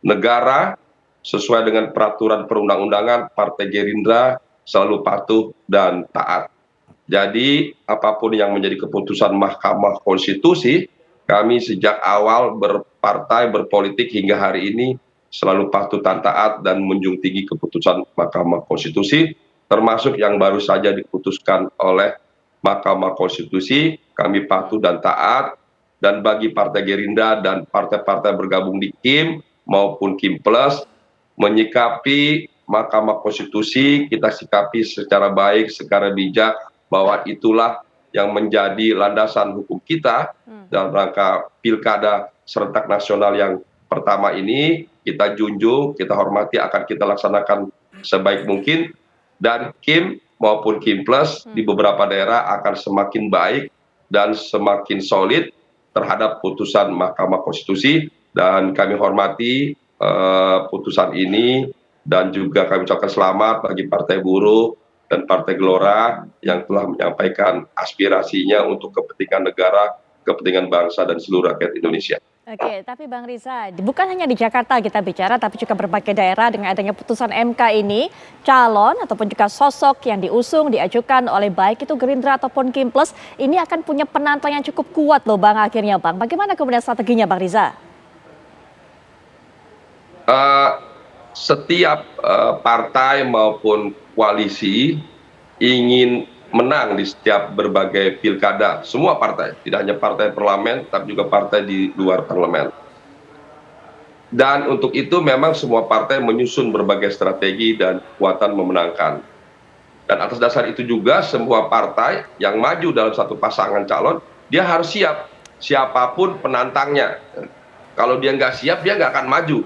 negara sesuai dengan peraturan perundang-undangan, Partai Gerindra selalu patuh dan taat. Jadi apapun yang menjadi keputusan Mahkamah Konstitusi, kami sejak awal berpartai, berpolitik hingga hari ini selalu patuh dan taat dan menjunjung tinggi keputusan Mahkamah Konstitusi, termasuk yang baru saja diputuskan oleh Mahkamah Konstitusi, kami patuh dan taat. Dan bagi Partai Gerindra dan partai-partai bergabung di KIM maupun KIM Plus, menyikapi Mahkamah Konstitusi, kita sikapi secara baik, secara bijak, bahwa itulah yang menjadi landasan hukum kita dalam rangka pilkada serentak nasional yang pertama ini. Kita junjung, kita hormati, akan kita laksanakan sebaik mungkin, dan KIM maupun KIM Plus di beberapa daerah akan semakin baik dan semakin solid terhadap putusan Mahkamah Konstitusi, dan kami hormati putusan ini, dan juga kami ucapkan selamat bagi Partai Buruh dan Partai Gelora yang telah menyampaikan aspirasinya untuk kepentingan negara, kepentingan bangsa dan seluruh rakyat Indonesia. Oke, tapi Bang Riza, bukan hanya di Jakarta kita bicara, tapi juga berbagai daerah dengan adanya putusan MK ini, calon ataupun juga sosok yang diusung, diajukan oleh baik itu Gerindra ataupun KIM Plus, ini akan punya penantang yang cukup kuat loh Bang akhirnya Bang. Bagaimana kemudian strateginya Bang Riza? Setiap partai maupun koalisi ingin menang di setiap berbagai pilkada, semua partai, tidak hanya partai parlemen, tapi juga partai di luar parlemen. Dan untuk itu memang semua partai menyusun berbagai strategi dan kekuatan memenangkan. Dan atas dasar itu juga semua partai yang maju dalam satu pasangan calon, dia harus siap, siapapun penantangnya. Kalau dia nggak siap, dia nggak akan maju.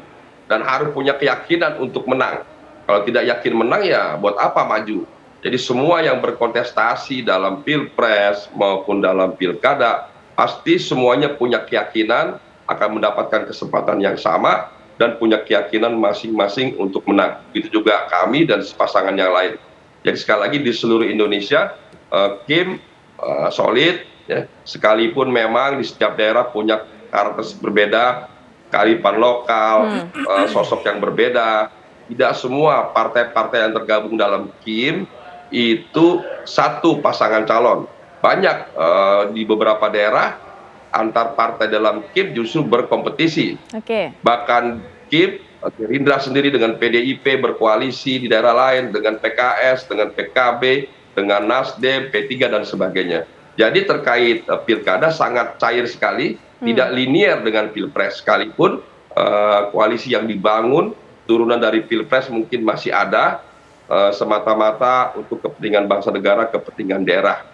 Dan harus punya keyakinan untuk menang. Kalau tidak yakin menang, ya buat apa maju? Jadi semua yang berkontestasi dalam pilpres maupun dalam pilkada, pasti semuanya punya keyakinan akan mendapatkan kesempatan yang sama dan punya keyakinan masing-masing untuk menang. Begitu juga kami dan pasangan yang lain. Jadi sekali lagi di seluruh Indonesia, KIM solid, ya, sekalipun memang di setiap daerah punya karakteristik berbeda, kearifan lokal, sosok yang berbeda. Tidak semua partai-partai yang tergabung dalam KIM itu satu pasangan calon. Banyak di beberapa daerah antar partai dalam KIM justru berkompetisi. Bahkan KIM, Gerindra sendiri dengan PDIP berkoalisi di daerah lain, dengan PKS, dengan PKB, dengan Nasdem, P3 dan sebagainya. Jadi terkait pilkada sangat cair sekali, tidak linier dengan pilpres, sekalipun koalisi yang dibangun turunan dari pilpres mungkin masih ada, semata-mata untuk kepentingan bangsa negara, kepentingan daerah.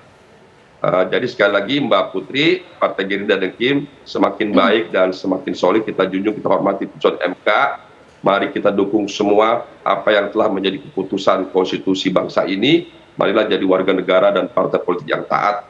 Jadi sekali lagi Mbak Putri, Partai Gerindra dan KIM semakin baik dan semakin solid, kita junjung, kita hormati putusan MK. Mari kita dukung semua apa yang telah menjadi keputusan konstitusi bangsa ini. Marilah jadi warga negara dan partai politik yang taat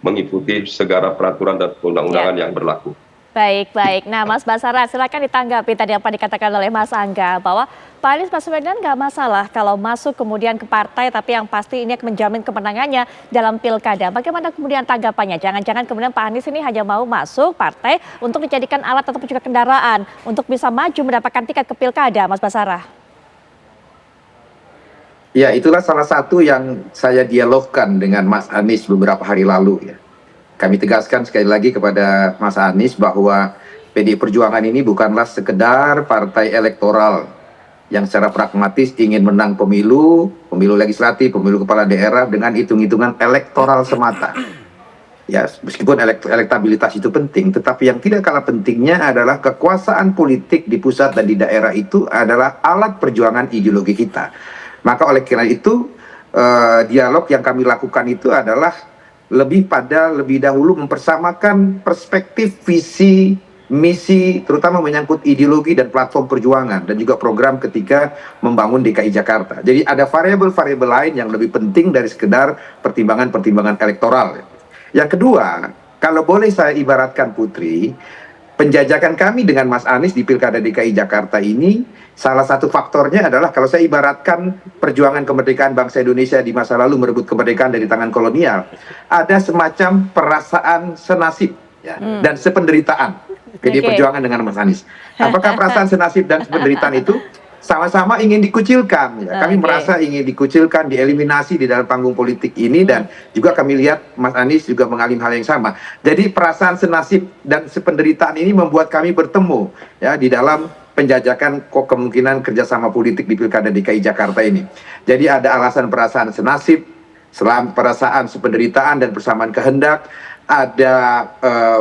mengikuti segala peraturan dan undang-undangan yang berlaku. Baik. Nah Mas Basara, silakan ditanggapi tadi apa dikatakan oleh Mas Angga, bahwa Pak Anies Baswedan nggak masalah kalau masuk kemudian ke partai, tapi yang pasti ini akan menjamin kemenangannya dalam pilkada. Bagaimana kemudian tanggapannya? Jangan-jangan kemudian Pak Anies ini hanya mau masuk partai untuk dijadikan alat ataupun juga kendaraan untuk bisa maju mendapatkan tiket ke pilkada, Mas Basara? Ya, itulah salah satu yang saya dialogkan dengan Mas Anies beberapa hari lalu ya. Kami tegaskan sekali lagi kepada Mas Anies bahwa PDI Perjuangan ini bukanlah sekedar partai elektoral yang secara pragmatis ingin menang pemilu legislatif, pemilu kepala daerah dengan hitung-hitungan elektoral semata. Ya, meskipun elektabilitas itu penting, tetapi yang tidak kalah pentingnya adalah kekuasaan politik di pusat dan di daerah itu adalah alat perjuangan ideologi kita. Maka oleh karena itu, dialog yang kami lakukan itu adalah lebih dahulu mempersamakan perspektif, visi, misi, terutama menyangkut ideologi dan platform perjuangan dan juga program ketika membangun DKI Jakarta. Jadi ada variabel-variabel lain yang lebih penting dari sekedar pertimbangan-pertimbangan elektoral. Yang kedua, kalau boleh saya ibaratkan Putri, penjajakan kami dengan Mas Anies di Pilkada DKI Jakarta ini Salah satu faktornya adalah kalau saya ibaratkan perjuangan kemerdekaan bangsa Indonesia di masa lalu merebut kemerdekaan dari tangan kolonial, ada semacam perasaan senasib ya, dan sependeritaan PDI Perjuangan dengan Mas Anies. Apakah perasaan senasib dan sependeritaan itu sama-sama ingin dikucilkan? Ya. Kami merasa ingin dikucilkan, dieliminasi di dalam panggung politik ini, dan juga kami lihat Mas Anies juga mengalami hal yang sama. Jadi perasaan senasib dan sependeritaan ini membuat kami bertemu ya di dalam penjajakan kemungkinan kerjasama politik di Pilkada DKI Jakarta ini. Jadi ada alasan perasaan senasib, perasaan sependeritaan dan persamaan kehendak. Ada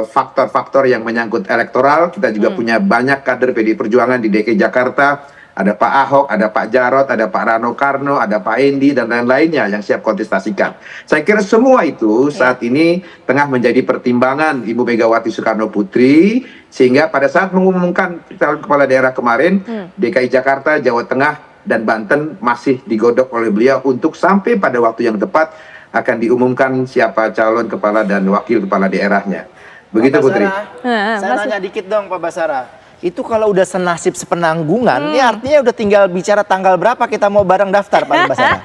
faktor-faktor yang menyangkut elektoral. Kita juga punya banyak kader PDI Perjuangan di DKI Jakarta. Ada Pak Ahok, ada Pak Jarod, ada Pak Rano Karno, ada Pak Endi, dan lain-lainnya yang siap kontestasikan. Saya kira semua itu saat ini tengah menjadi pertimbangan Ibu Megawati Soekarno Putri, sehingga pada saat mengumumkan calon kepala daerah kemarin, DKI Jakarta, Jawa Tengah, dan Banten masih digodok oleh beliau untuk sampai pada waktu yang tepat akan diumumkan siapa calon kepala dan wakil kepala daerahnya. Begitu, Putri. Saya nanya dikit dong, Pak Basara. Itu kalau udah senasib sepenanggungan, ini artinya udah tinggal bicara tanggal berapa kita mau bareng daftar, Pak Basara?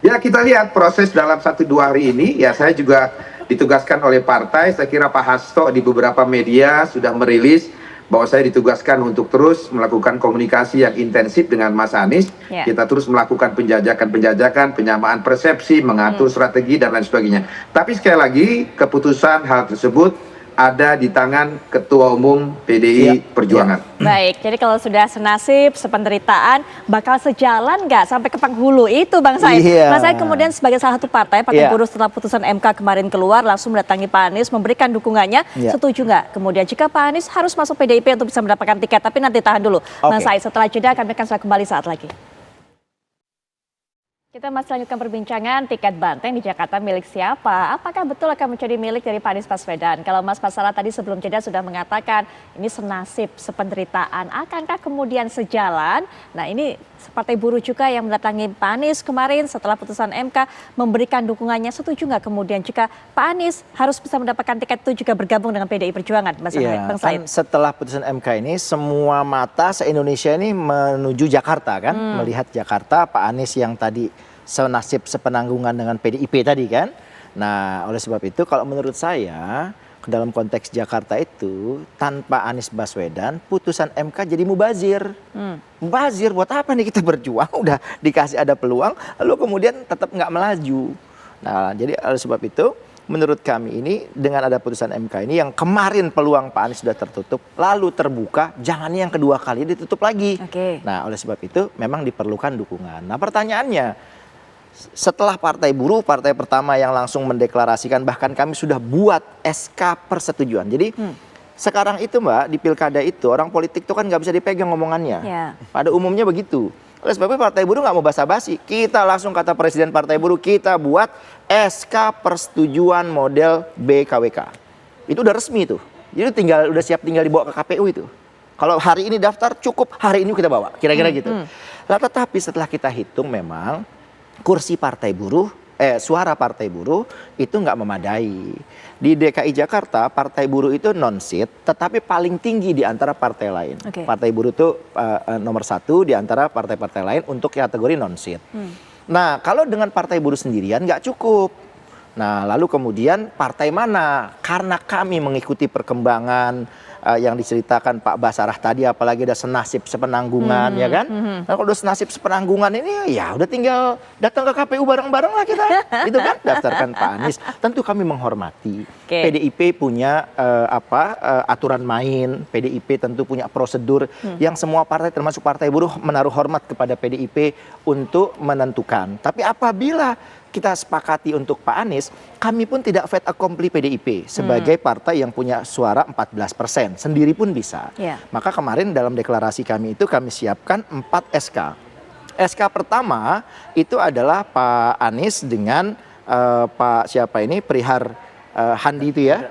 Ya, kita lihat proses dalam 1-2 hari ini. Ya, saya juga ditugaskan oleh partai. Saya kira Pak Hasto di beberapa media sudah merilis bahwa saya ditugaskan untuk terus melakukan komunikasi yang intensif dengan Mas Anies. Kita terus melakukan penjajakan, penyamaan persepsi, mengatur strategi, dan lain sebagainya. Tapi sekali lagi, keputusan hal tersebut ada di tangan Ketua Umum PDI Perjuangan. Baik, jadi kalau sudah senasib, sependeritaan, bakal sejalan nggak sampai ke penghulu itu, Bang Said? Mas Said kemudian sebagai salah satu partai buruh setelah putusan MK kemarin keluar, langsung mendatangi Pak Anies, memberikan dukungannya. Setuju nggak? Kemudian jika Pak Anies harus masuk PDIP untuk bisa mendapatkan tiket, tapi nanti tahan dulu. Mas Said, setelah jeda kami akan kembali saat lagi. Kita masih lanjutkan perbincangan tiket banteng di Jakarta milik siapa? Apakah betul akan menjadi milik dari Pak Anies Baswedan? Kalau Mas Basara tadi sebelum jeda sudah mengatakan ini senasib, sependeritaan. Akankah kemudian sejalan? Nah, ini Partai Buruh juga yang mendatangi Pak Anies kemarin setelah putusan MK memberikan dukungannya. Setuju nggak kemudian jika Pak Anies harus bisa mendapatkan tiket itu juga bergabung dengan PDI Perjuangan? Mas Bang Said. Kan setelah putusan MK ini semua mata se-Indonesia ini menuju Jakarta kan, melihat Jakarta. Pak Anies yang tadi senasib sepenanggungan dengan PDIP tadi kan. Nah, oleh sebab itu kalau menurut saya dalam konteks Jakarta itu tanpa Anies Baswedan putusan MK jadi mubazir. Mubazir buat apa nih kita berjuang, udah dikasih ada peluang lalu kemudian tetap nggak melaju. Nah, jadi oleh sebab itu menurut kami ini dengan ada putusan MK ini yang kemarin peluang Pak Anies sudah tertutup lalu terbuka, jangan yang kedua kali ditutup lagi. Nah, oleh sebab itu memang diperlukan dukungan. Nah, pertanyaannya setelah Partai Buruh, partai pertama yang langsung mendeklarasikan, bahkan kami sudah buat SK persetujuan. Jadi sekarang itu Mbak, di pilkada itu orang politik itu kan nggak bisa dipegang ngomongannya. Pada umumnya begitu. Oleh sebab itu Partai Buruh nggak mau basa-basi. Kita langsung kata Presiden Partai Buruh, kita buat SK persetujuan model BKWK. Itu udah resmi tuh. Jadi udah siap tinggal dibawa ke KPU itu. Kalau hari ini daftar cukup, hari ini kita bawa. Kira-kira gitu. Nah, tetapi setelah kita hitung memang kursi Partai Buruh, suara Partai Buruh itu nggak memadai. Di DKI Jakarta, Partai Buruh itu non-seat, tetapi paling tinggi di antara partai lain. Partai Buruh itu nomor 1 di antara partai-partai lain untuk kategori non-seat. Nah, kalau dengan Partai Buruh sendirian nggak cukup. Nah, lalu kemudian partai mana? Karena kami mengikuti perkembangan yang diceritakan Pak Basarah tadi, apalagi ada senasib sepenanggungan, ya kan? Nah, kalau udah senasib sepenanggungan ini, ya udah tinggal datang ke KPU bareng-bareng lah kita, itu kan, daftarkan Pak Anies. Tentu kami menghormati. PDIP punya aturan main, PDIP tentu punya prosedur yang semua partai, termasuk Partai Buruh, menaruh hormat kepada PDIP untuk menentukan. Tapi apabila kita sepakati untuk Pak Anies, kami pun tidak fait accompli PDIP sebagai partai yang punya suara 14%, sendiri pun bisa. Maka kemarin dalam deklarasi kami itu kami siapkan 4 SK. SK pertama itu adalah Pak Anies dengan Pak siapa ini, Prihar Handi itu ya?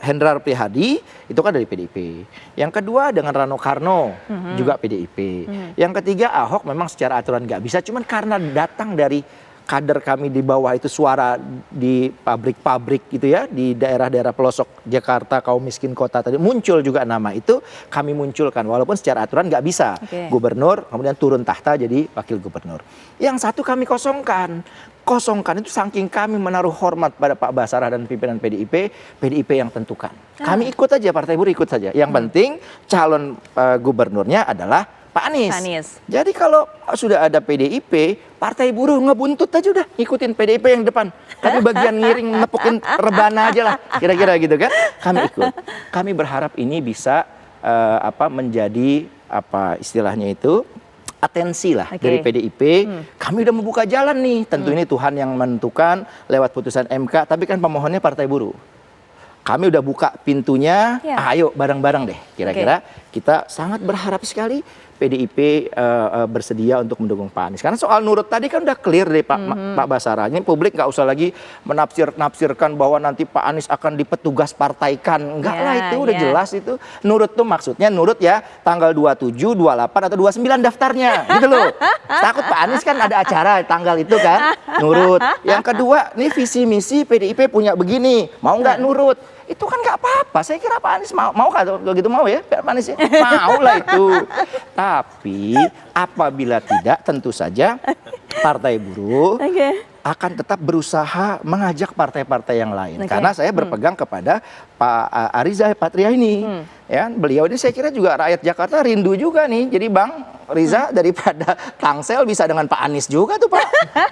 Hendrar Prihadi itu kan dari PDIP. Yang kedua dengan Rano Karno juga PDIP. Yang ketiga Ahok memang secara aturan nggak bisa, cuman karena datang dari kader kami di bawah itu suara di pabrik-pabrik gitu ya, di daerah-daerah pelosok Jakarta, kaum miskin kota tadi, muncul juga nama itu, kami munculkan. Walaupun secara aturan nggak bisa. Gubernur, kemudian turun tahta jadi wakil gubernur. Yang satu kami kosongkan itu saking kami menaruh hormat pada Pak Basarah dan pimpinan PDIP yang tentukan. Kami ikut aja, Partai Buruh ikut saja. Yang penting calon gubernurnya adalah Pak Anies. Jadi kalau sudah ada PDIP, Partai Buruh ngebuntut aja udah, ikutin PDIP yang depan. Kami bagian ngiring, nepukin rebana aja lah, kira-kira gitu kan. Kami ikut. Kami berharap ini bisa menjadi istilahnya itu atensi lah dari PDIP. Kami udah membuka jalan nih. Tentu ini Tuhan yang menentukan lewat putusan MK, tapi kan pemohonnya Partai Buruh. Kami udah buka pintunya, ayo bareng-bareng deh. Kira-kira kita sangat berharap sekali PDIP bersedia untuk mendukung Pak Anies. Karena soal nurut tadi kan udah clear dari Pak Basarah. Ini publik nggak usah lagi menafsirkan bahwa nanti Pak Anies akan dipetugas partaikan. Enggak lah, itu udah jelas itu. Nurut tuh maksudnya nurut ya tanggal 27, 28 atau 29 daftarnya gitu loh. Takut Pak Anies kan ada acara tanggal itu kan. Nurut. Yang kedua, nih visi misi PDIP punya begini. Mau nggak nurut? Itu kan nggak apa-apa. Saya kira Pak Anies mau kan kalau gitu mau ya Pak Anies ya? Mau lah itu. Tapi apabila tidak, tentu saja Partai Buruh akan tetap berusaha mengajak partai-partai yang lain. Karena saya berpegang kepada Pak Ariza Patria ini. Ya, beliau ini saya kira juga rakyat Jakarta rindu juga nih. Jadi Bang Riza daripada Tangsel bisa dengan Pak Anies juga tuh Pak.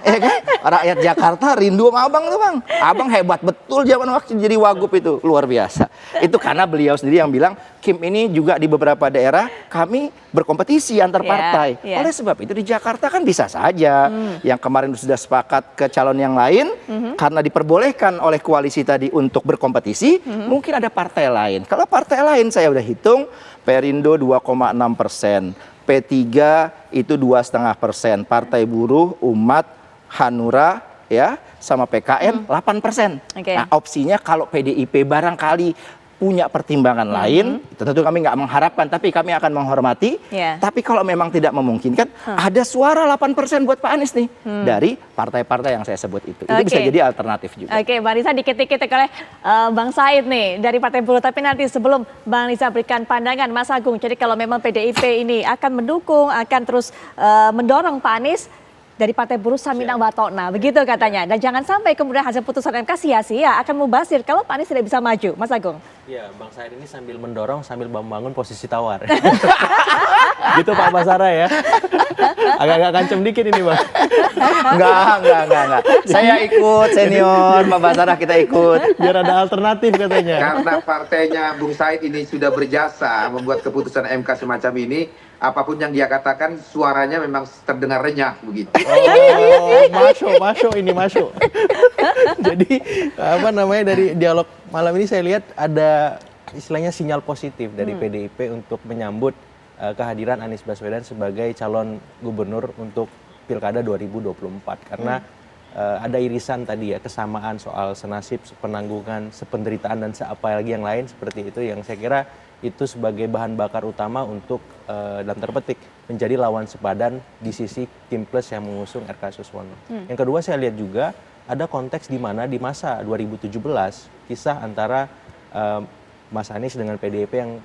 Ya kan? Rakyat Jakarta rindu sama Abang tuh Bang. Abang hebat betul zaman waktu jadi Wagub itu. Luar biasa. Itu karena beliau sendiri yang bilang, Kim ini juga di beberapa daerah kami berkompetisi antar partai. Oleh sebab itu di Jakarta kan bisa saja. Yang kemarin sudah sepakat ke calon yang lain, karena diperbolehkan oleh koalisi tadi untuk berkompetisi, mungkin ada partai lain. Kalau partai lain saya udah hitung, Perindo 2,6%. P3 itu 2,5%, Partai Buruh, Umat, Hanura, ya, sama PKN 8%. Nah, opsinya kalau PDIP barangkali punya pertimbangan lain, tentu kami nggak mengharapkan, tapi kami akan menghormati. Tapi kalau memang tidak memungkinkan, ada suara 8% buat Pak Anies nih dari partai-partai yang saya sebut itu. Itu bisa jadi alternatif juga. Bang Riza dikit-dikit oleh Bang Said nih dari Partai Buruh. Tapi nanti sebelum Bang Riza berikan pandangan, Mas Agung. Jadi kalau memang PDIP ini akan mendukung, akan terus mendorong Pak Anies, dari Partai Buruh Samina Watokna, begitu katanya. Dan jangan sampai kemudian hasil putusan MK sia-sia akan mubazir kalau Pak Anies tidak bisa maju. Mas Agung. Iya, Bang Said ini sambil mendorong, sambil membangun posisi tawar. Gitu Pak Basarah ya. Agak-agak kancem dikit ini Bang. Enggak. Saya ikut senior, Pak Basarah kita ikut. Biar ada alternatif katanya. Karena partainya Bung Said ini sudah berjasa membuat keputusan MK semacam ini, apapun yang dia katakan suaranya memang terdengar renyah begitu. Masuk ini. Jadi dari dialog malam ini saya lihat ada istilahnya sinyal positif dari PDIP untuk menyambut kehadiran Anies Baswedan sebagai calon gubernur untuk Pilkada 2024. Karena ada irisan tadi ya, kesamaan soal senasib, sepenanggungan, sependeritaan dan seapa lagi yang lain seperti itu, yang saya kira itu sebagai bahan bakar utama untuk dalam terpetik menjadi lawan sepadan di sisi Kim Plus yang mengusung RK Suswono. Yang kedua saya lihat juga ada konteks di mana di masa 2017 kisah antara Mas Anies dengan PDIP yang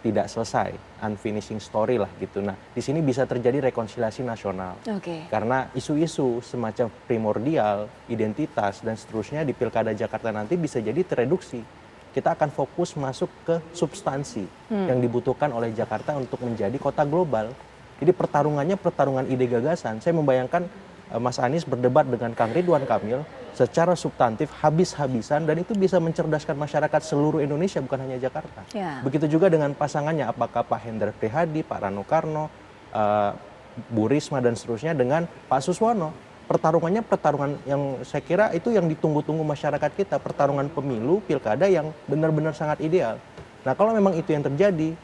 tidak selesai, unfinishing story lah gitu. Nah, di sini bisa terjadi rekonsiliasi nasional. Karena isu-isu semacam primordial, identitas dan seterusnya di Pilkada Jakarta nanti bisa jadi tereduksi. Kita akan fokus masuk ke substansi yang dibutuhkan oleh Jakarta untuk menjadi kota global. Jadi pertarungannya pertarungan ide gagasan. Saya membayangkan Mas Anies berdebat dengan Kang Ridwan Kamil secara substantif habis-habisan, dan itu bisa mencerdaskan masyarakat seluruh Indonesia, bukan hanya Jakarta. Begitu juga dengan pasangannya, apakah Pak Hendrar Prihadi, Pak Rano Karno, Bu Risma dan seterusnya dengan Pak Suswono. Pertarungannya pertarungan yang saya kira itu yang ditunggu-tunggu masyarakat kita, pertarungan pemilu, pilkada yang benar-benar sangat ideal. Nah, kalau memang itu yang terjadi,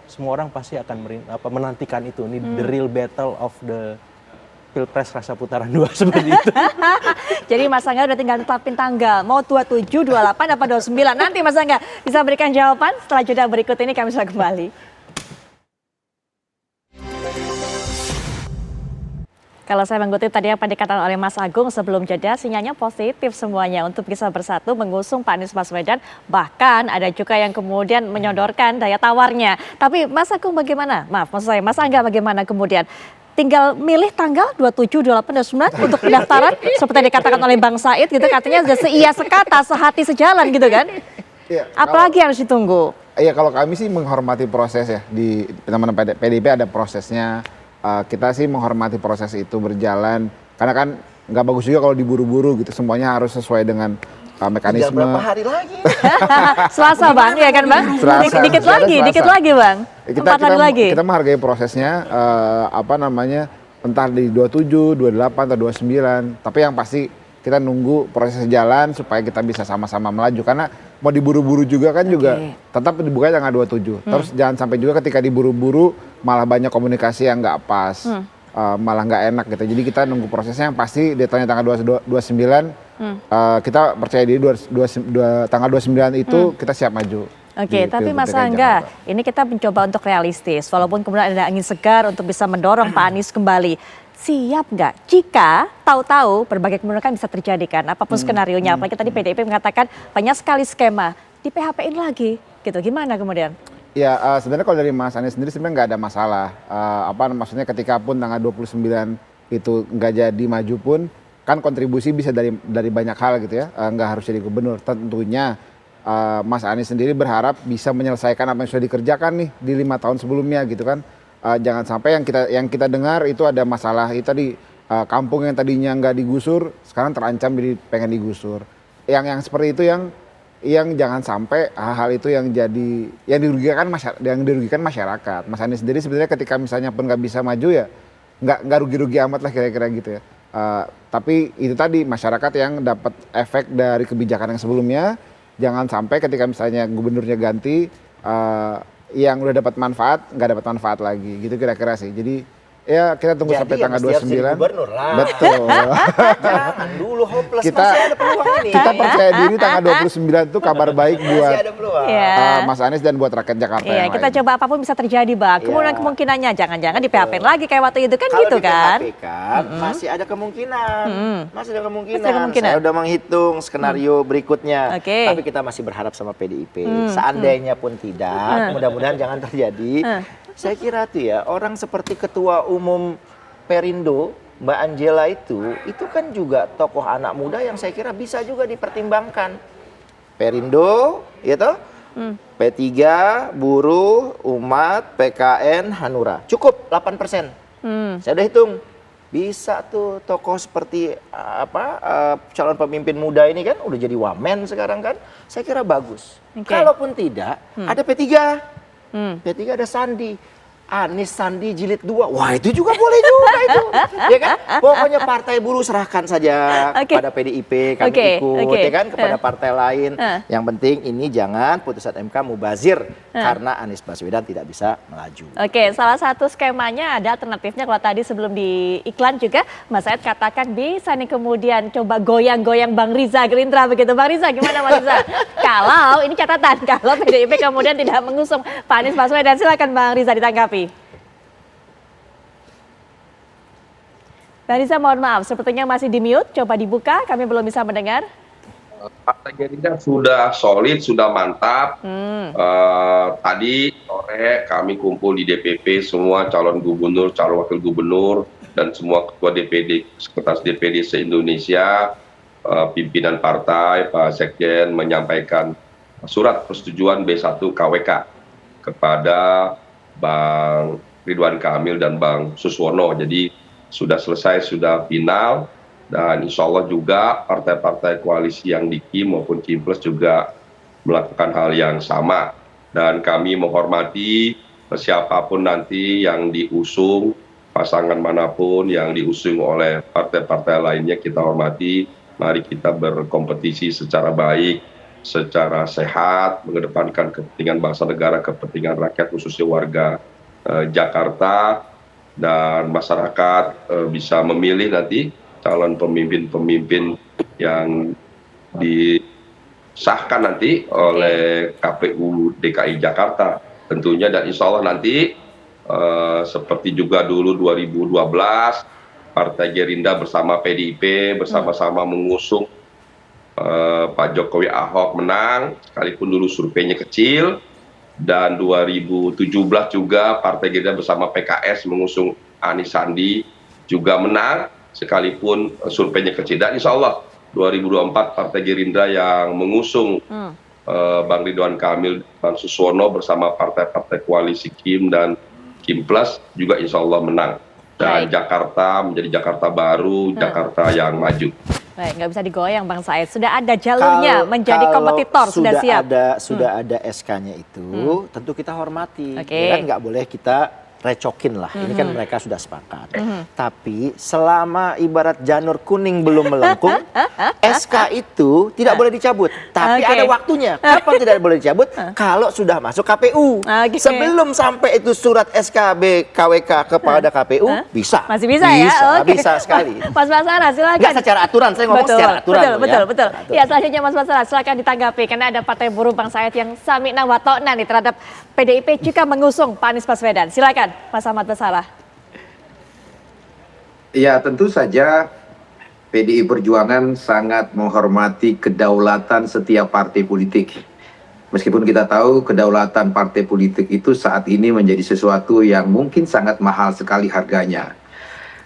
semua orang pasti akan menantikan itu. Ini the real battle of the Pilpres rasa putaran 2 seperti itu. Jadi Mas Angga udah tinggal tetapin tanggal, mau 27, 28 apa 29. Nanti Mas Angga bisa berikan jawaban setelah jeda berikut ini, kami sudah kembali. Kalau saya mengutip tadi apa dikatakan oleh Mas Agung sebelum jeda, sinyalnya positif semuanya untuk bisa bersatu mengusung Pak Anies Baswedan. Bahkan ada juga yang kemudian menyodorkan daya tawarnya. Tapi Mas Agung bagaimana? Maaf, maksud saya Mas Angga bagaimana kemudian? Tinggal milih tanggal 27, 28, 29 untuk pendaftaran seperti yang dikatakan oleh Bang Said gitu, katanya sudah seia sekata, sehati sejalan gitu kan. Iya, Apalagi harus ditunggu? Iya, kalau kami sih menghormati proses ya, di teman-teman PDIP ada prosesnya, kita sih menghormati proses itu berjalan, karena kan nggak bagus juga kalau diburu-buru gitu, semuanya harus sesuai dengan mekanisme. Tinggal berapa hari lagi? Selasa Bang, ya kan Bang? Selasa, Dikit lagi Bang. Kita 4 hari lagi. Kita menghargai prosesnya, entah di 27, 28 atau 29. Tapi yang pasti kita nunggu proses jalan supaya kita bisa sama-sama melaju. Karena mau diburu-buru juga kan juga tetap dibuka tanggal 27. Terus jangan sampai juga ketika diburu-buru malah banyak komunikasi yang nggak pas, malah nggak enak gitu. Jadi kita nunggu prosesnya yang pasti deadline tanggal 29. Kita percaya diri tanggal 29 itu kita siap maju. Oke, tapi Mas Angga, ini kita mencoba untuk realistis. Walaupun kemudian ada angin segar untuk bisa mendorong Pak Anies kembali. Siap nggak jika tahu-tahu berbagai kemungkinan bisa terjadi kan? Apapun skenarionya, apalagi tadi PDIP mengatakan banyak sekali skema, di PHP-in lagi gitu. Gimana kemudian? Ya sebenarnya kalau dari Mas Anies sendiri sebenarnya nggak ada masalah. Maksudnya ketika pun tanggal 29 itu nggak jadi maju pun, kan kontribusi bisa dari banyak hal gitu ya, nggak harus jadi gubernur. Tentunya Mas Anies sendiri berharap bisa menyelesaikan apa yang sudah dikerjakan nih di 5 tahun sebelumnya gitu kan. Jangan sampai yang kita dengar itu ada masalah itu tadi, kampung yang tadinya nggak digusur sekarang terancam jadi pengen digusur. Yang seperti itu yang jangan sampai hal-hal itu yang dirugikan masyarakat. Mas Anies sendiri sebenarnya ketika misalnya pun nggak bisa maju ya nggak rugi-rugi amat lah kira-kira gitu ya. Tapi itu tadi masyarakat yang dapat efek dari kebijakan yang sebelumnya, jangan sampai ketika misalnya gubernurnya ganti, yang udah dapat manfaat nggak dapat manfaat lagi gitu kira-kira sih. Jadi ya kita tunggu sampai tanggal 29. Gubernur lah. Betul. Jangan dulu hopeless, masih ada peluang ini. Kita percaya diri tanggal 29 itu kabar baik buat Mas Anies dan buat rakyat Jakarta yang kita lain. coba apapun bisa terjadi Bang. Kemudian kemungkinannya jangan-jangan di PHP lagi kayak waktu itu kan gitu kan. Kalau di PHP kan masih ada kemungkinan. Masih ada kemungkinan. Saya udah menghitung skenario berikutnya. Tapi kita masih berharap sama PDIP. Seandainya pun tidak, mudah-mudahan jangan terjadi. Saya kira tuh ya, orang seperti Ketua Umum Perindo, Mbak Angela itu kan juga tokoh anak muda yang saya kira bisa juga dipertimbangkan. Perindo, ya toh? P3, Buruh, Umat, PKN, Hanura. Cukup 8%. Saya udah hitung. Bisa tuh tokoh seperti calon pemimpin muda ini kan udah jadi wamen sekarang kan. Saya kira bagus. Kalaupun tidak, ada P3. P3 ada Sandi, Anies Sandi jilid 2. Wah itu juga boleh juga itu, ya kan? Pokoknya partai buruh serahkan saja pada PDIP, kami ikut, ya kan? Kepada partai lain. Yang penting ini jangan putusan MK mubazir karena Anies Baswedan tidak bisa melaju. Salah satu skemanya ada alternatifnya kalau tadi sebelum di iklan juga Mas Said katakan bisa nih kemudian coba goyang-goyang Bang Riza Gerindra begitu. Bang Riza gimana Bang Riza? Kalau ini catatan kalau PDIP kemudian tidak mengusung Pak Anies Baswedan, silakan Bang Riza ditanggapi. Bang Riza mohon maaf, sepertinya masih di mute, coba dibuka, kami belum bisa mendengar. Partai Gerindra sudah solid, sudah mantap. Tadi sore kami kumpul di DPP semua calon gubernur, calon wakil gubernur, dan semua ketua DPD, sekretaris DPD se-Indonesia, pimpinan partai, Pak Sekjen menyampaikan surat persetujuan B1 KWK kepada Bang Ridwan Kamil dan Bang Suswono. Jadi sudah selesai, sudah final. Dan insya Allah juga partai-partai koalisi yang di KIM maupun KIMPLES juga melakukan hal yang sama. Dan kami menghormati siapapun nanti yang diusung, pasangan manapun yang diusung oleh partai-partai lainnya kita hormati. Mari kita berkompetisi secara baik, secara sehat, mengedepankan kepentingan bangsa negara, kepentingan rakyat khususnya warga Jakarta, dan masyarakat bisa memilih nanti calon pemimpin-pemimpin yang disahkan nanti oleh KPU DKI Jakarta tentunya. Dan insya Allah nanti seperti juga dulu 2012 Partai Gerindra bersama PDIP bersama-sama mengusung Pak Jokowi Ahok menang, sekalipun dulu surveinya kecil. Dan 2017 juga Partai Gerindra bersama PKS mengusung Anies Sandi juga menang, sekalipun surveinya kecil. Dan insya Allah 2024 Partai Gerindra yang mengusung Bang Ridwan Kamil dan Suswono bersama partai-partai koalisi Kim dan Kim Plus juga insya Allah menang. Dan Jakarta menjadi Jakarta baru, Jakarta yang maju. Baik, nggak bisa digoyang Bang Said. Sudah ada jalurnya menjadi kompetitor, sudah siap. Sudah ada SK-nya itu, tentu kita hormati. Ya kan nggak boleh kita recokin lah. Ini kan mereka sudah sepakat. Tapi selama ibarat janur kuning belum melengkung, SK itu tidak boleh dicabut. Tapi ada waktunya. Kapan tidak boleh dicabut? Kalau sudah masuk KPU. Sebelum sampai itu surat SKB KWK kepada KPU, bisa. Masih bisa ya? Bisa sekali. Mas Basara, silakan. Nggak secara aturan, saya ngomong secara aturan. Betul. Ya, selanjutnya Mas Basara, silakan ditanggapi. Karena ada Partai Buruh Bang Said yang samikna watokna nih terhadap PDIP juga mengusung Pak Anies Baswedan. Silakan. Mas Ahmad Basara. Ya, tentu saja PDI Perjuangan sangat menghormati kedaulatan setiap partai politik. Meskipun kita tahu kedaulatan partai politik itu saat ini menjadi sesuatu yang mungkin sangat mahal sekali harganya.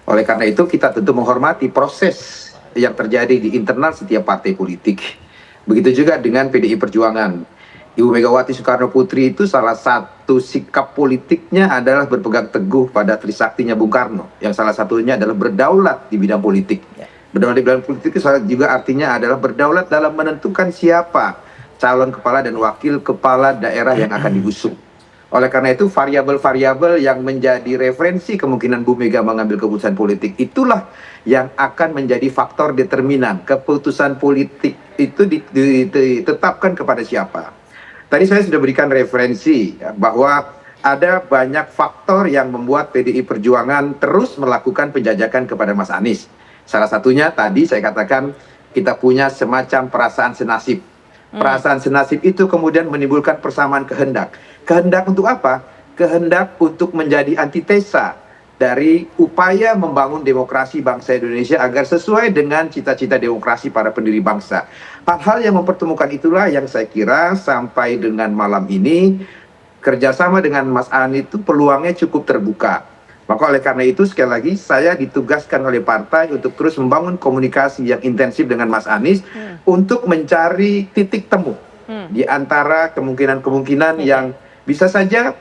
Oleh karena itu kita tentu menghormati proses yang terjadi di internal setiap partai politik. Begitu juga dengan PDI Perjuangan. Ibu Megawati Soekarno Putri itu salah satu sikap politiknya adalah berpegang teguh pada trisaktinya Bung Karno, yang salah satunya adalah berdaulat di bidang politik. Berdaulat di bidang politik itu juga artinya adalah berdaulat dalam menentukan siapa calon kepala dan wakil kepala daerah yang akan diusung. Oleh karena itu variabel-variabel yang menjadi referensi kemungkinan Bu Mega mengambil keputusan politik itulah yang akan menjadi faktor determinan keputusan politik itu ditetapkan kepada siapa. Tadi saya sudah berikan referensi bahwa ada banyak faktor yang membuat PDI Perjuangan terus melakukan penjajakan kepada Mas Anies. Salah satunya tadi saya katakan kita punya semacam perasaan senasib. Perasaan senasib itu kemudian menimbulkan persamaan kehendak. Kehendak untuk apa? Kehendak untuk menjadi antitesa dari upaya membangun demokrasi bangsa Indonesia agar sesuai dengan cita-cita demokrasi para pendiri bangsa. Hal-hal yang mempertemukan itulah yang saya kira sampai dengan malam ini kerjasama dengan Mas Anies itu peluangnya cukup terbuka. Maka oleh karena itu sekali lagi saya ditugaskan oleh partai untuk terus membangun komunikasi yang intensif dengan Mas Anies untuk mencari titik temu di antara kemungkinan-kemungkinan yang bisa saja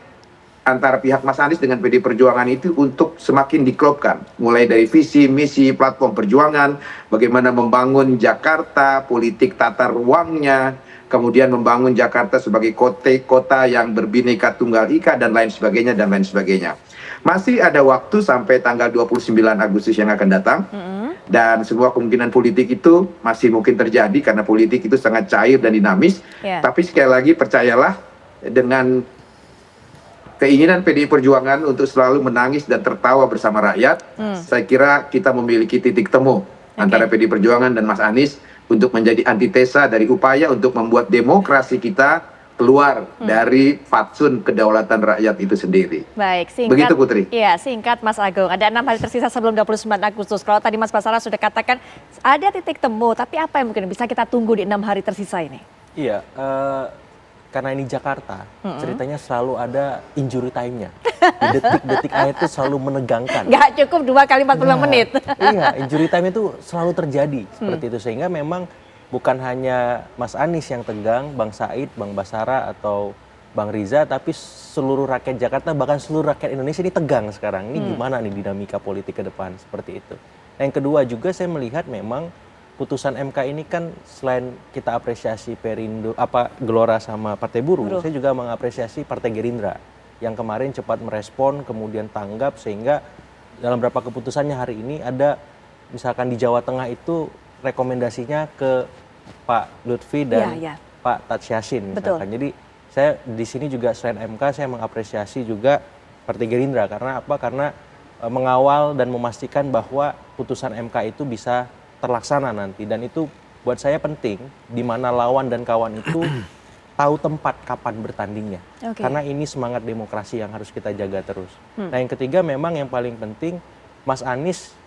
antara pihak Mas Anies dengan PDI Perjuangan itu untuk semakin diklopkan. Mulai dari visi, misi, platform perjuangan, bagaimana membangun Jakarta, politik tata ruangnya, kemudian membangun Jakarta sebagai kota yang berbineka tunggal ika, dan lain sebagainya, dan lain sebagainya. Masih ada waktu sampai tanggal 29 Agustus yang akan datang. Dan semua kemungkinan politik itu masih mungkin terjadi karena politik itu sangat cair dan dinamis. Tapi sekali lagi percayalah dengan keinginan PDI Perjuangan untuk selalu menangis dan tertawa bersama rakyat, saya kira kita memiliki titik temu antara PDI Perjuangan dan Mas Anies untuk menjadi antitesa dari upaya untuk membuat demokrasi kita keluar dari fatsun kedaulatan rakyat itu sendiri. Baik, singkat. Begitu Putri. Iya, singkat Mas Agung. Ada 6 hari tersisa sebelum 29 Agustus. Kalau tadi Mas Basara sudah katakan ada titik temu, tapi apa yang mungkin bisa kita tunggu di 6 hari tersisa ini? Iya, karena ini Jakarta, ceritanya selalu ada injury time-nya. Di detik-detik akhir itu selalu menegangkan. Nggak cukup 2 kali 45 menit. Iya, injury time itu selalu terjadi seperti itu. Sehingga memang bukan hanya Mas Anies yang tegang, Bang Said, Bang Basara, atau Bang Riza, tapi seluruh rakyat Jakarta, bahkan seluruh rakyat Indonesia ini tegang sekarang. Ini gimana nih dinamika politik ke depan seperti itu. Nah, yang kedua juga saya melihat memang putusan MK ini kan selain kita apresiasi Perindo, Gelora sama Partai Buruh, saya juga mengapresiasi Partai Gerindra yang kemarin cepat merespon, kemudian tanggap, sehingga dalam beberapa keputusannya hari ini ada misalkan di Jawa Tengah itu rekomendasinya ke Pak Lutfi dan Pak Taj Yassin misalkan. Jadi saya di sini juga selain MK saya mengapresiasi juga Partai Gerindra karena apa? Karena mengawal dan memastikan bahwa putusan MK itu bisa terlaksana nanti, dan itu buat saya penting di mana lawan dan kawan itu tahu tempat kapan bertandingnya. Karena ini semangat demokrasi yang harus kita jaga terus. Nah, yang ketiga memang yang paling penting Mas Anies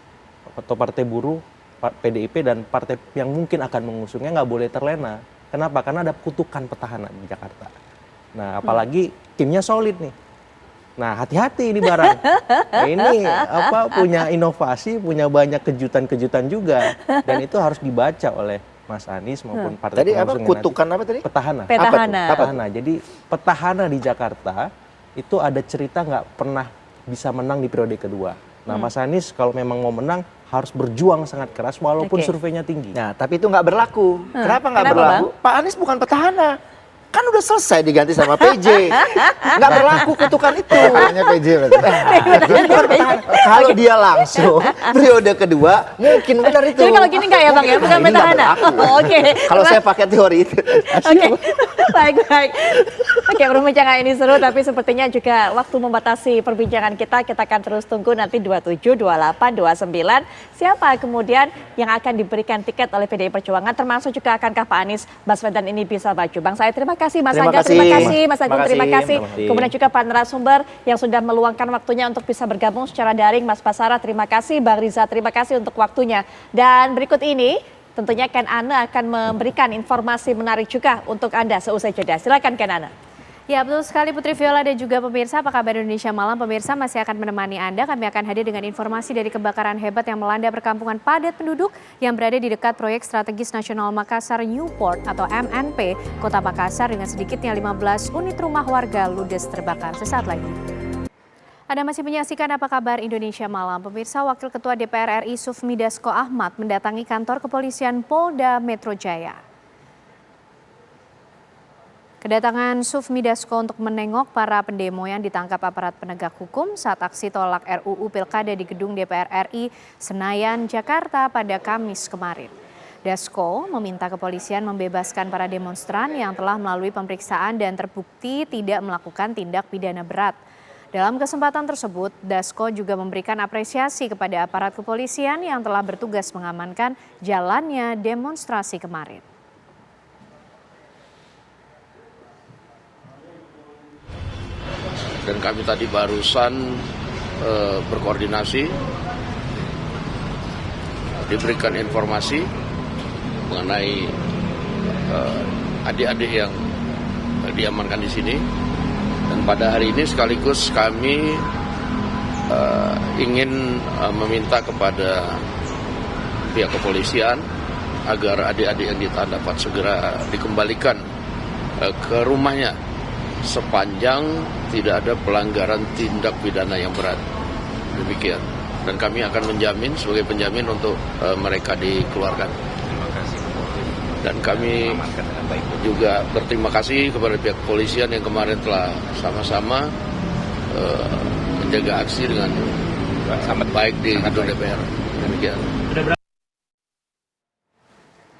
atau partai buruh, PDIP dan partai yang mungkin akan mengusungnya nggak boleh terlena. Kenapa? Karena ada kutukan petahana di Jakarta. Nah, apalagi timnya solid nih. Nah, hati-hati ini barang. Nah, ini punya inovasi, punya banyak kejutan-kejutan juga, dan itu harus dibaca oleh Mas Anies maupun partai tadi apa pengusungnya kutukan nanti. apa tadi? Petahana. Petahana. Jadi petahana di Jakarta itu ada cerita nggak pernah bisa menang di periode kedua. Nah, Mas Anies kalau memang mau menang harus berjuang sangat keras walaupun surveinya tinggi. Nah, tapi itu nggak berlaku. Kenapa nggak Kenapa, berlaku? Pak Anies bukan petahana. Kan udah selesai diganti sama PJ. Nggak berlaku kutukan itu. Hanya PJ berarti. Dia bukan petahana. Kalau dia langsung periode kedua, mungkin benar itu. Jadi kalau gini nggak ya Bang ya, bukan Nah, ini nggak petahana. berlaku. Oke. Kalau saya pakai teori itu. Oke, baik. Oke, perbincangan ini seru, tapi sepertinya juga waktu membatasi perbincangan kita akan terus tunggu nanti 27, 28, 29. Siapa kemudian yang akan diberikan tiket oleh PDI Perjuangan, termasuk juga akankah Pak Anies Baswedan ini bisa maju. Bang Said, terima kasih. Mas Angga, terima kasih. Mas Agung, terima kasih. Kemudian juga Pak narasumber yang sudah meluangkan waktunya untuk bisa bergabung secara daring. Mas Basara, terima kasih. Bang Riza, terima kasih untuk waktunya. Dan berikut ini, tentunya Ken Ane akan memberikan informasi menarik juga untuk Anda seusai jeda. Silakan Ken Ane. Ya, betul sekali Putri Viola dan juga pemirsa. Apa kabar Indonesia Malam? Pemirsa masih akan menemani Anda. Kami akan hadir dengan informasi dari kebakaran hebat yang melanda perkampungan padat penduduk yang berada di dekat proyek strategis nasional Makassar Newport atau MNP, Kota Makassar, dengan sedikitnya 15 unit rumah warga ludes terbakar. Sesaat lagi. Anda masih menyaksikan Apa Kabar Indonesia Malam. Pemirsa, Wakil Ketua DPR RI Sufmi Dasko Ahmad mendatangi kantor kepolisian Polda Metro Jaya. Kedatangan Sufmi Dasko untuk menengok para pendemo yang ditangkap aparat penegak hukum saat aksi tolak RUU Pilkada di gedung DPR RI Senayan, Jakarta pada Kamis kemarin. Dasko meminta kepolisian membebaskan para demonstran yang telah melalui pemeriksaan dan terbukti tidak melakukan tindak pidana berat. Dalam kesempatan tersebut, Dasko juga memberikan apresiasi kepada aparat kepolisian yang telah bertugas mengamankan jalannya demonstrasi kemarin. Dan kami tadi barusan berkoordinasi, diberikan informasi mengenai adik-adik yang diamankan di sini. Dan pada hari ini sekaligus kami ingin meminta kepada pihak kepolisian agar adik-adik yang ditahan dapat segera dikembalikan ke rumahnya sepanjang tidak ada pelanggaran tindak pidana yang berat. Demikian. Dan kami akan menjamin sebagai penjamin untuk mereka dikeluarkan. Dan kami juga berterima kasih kepada pihak kepolisian yang kemarin telah sama-sama menjaga aksi dengan sangat baik di gedung DPR. Demikian.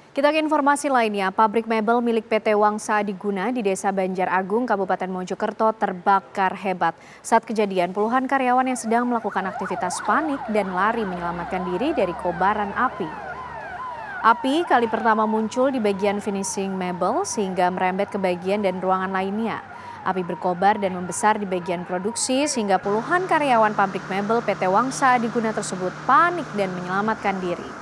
Kita ke informasi lainnya, pabrik mebel milik PT Wangsa Adiguna di Desa Banjar Agung, Kabupaten Mojokerto terbakar hebat. Saat kejadian, puluhan karyawan yang sedang melakukan aktivitas panik dan lari menyelamatkan diri dari kobaran api. Api kali pertama muncul di bagian finishing mebel sehingga merembet ke bagian dan ruangan lainnya. Api berkobar dan membesar di bagian produksi sehingga puluhan karyawan pabrik mebel PT Wangsa Adiguna tersebut panik dan menyelamatkan diri.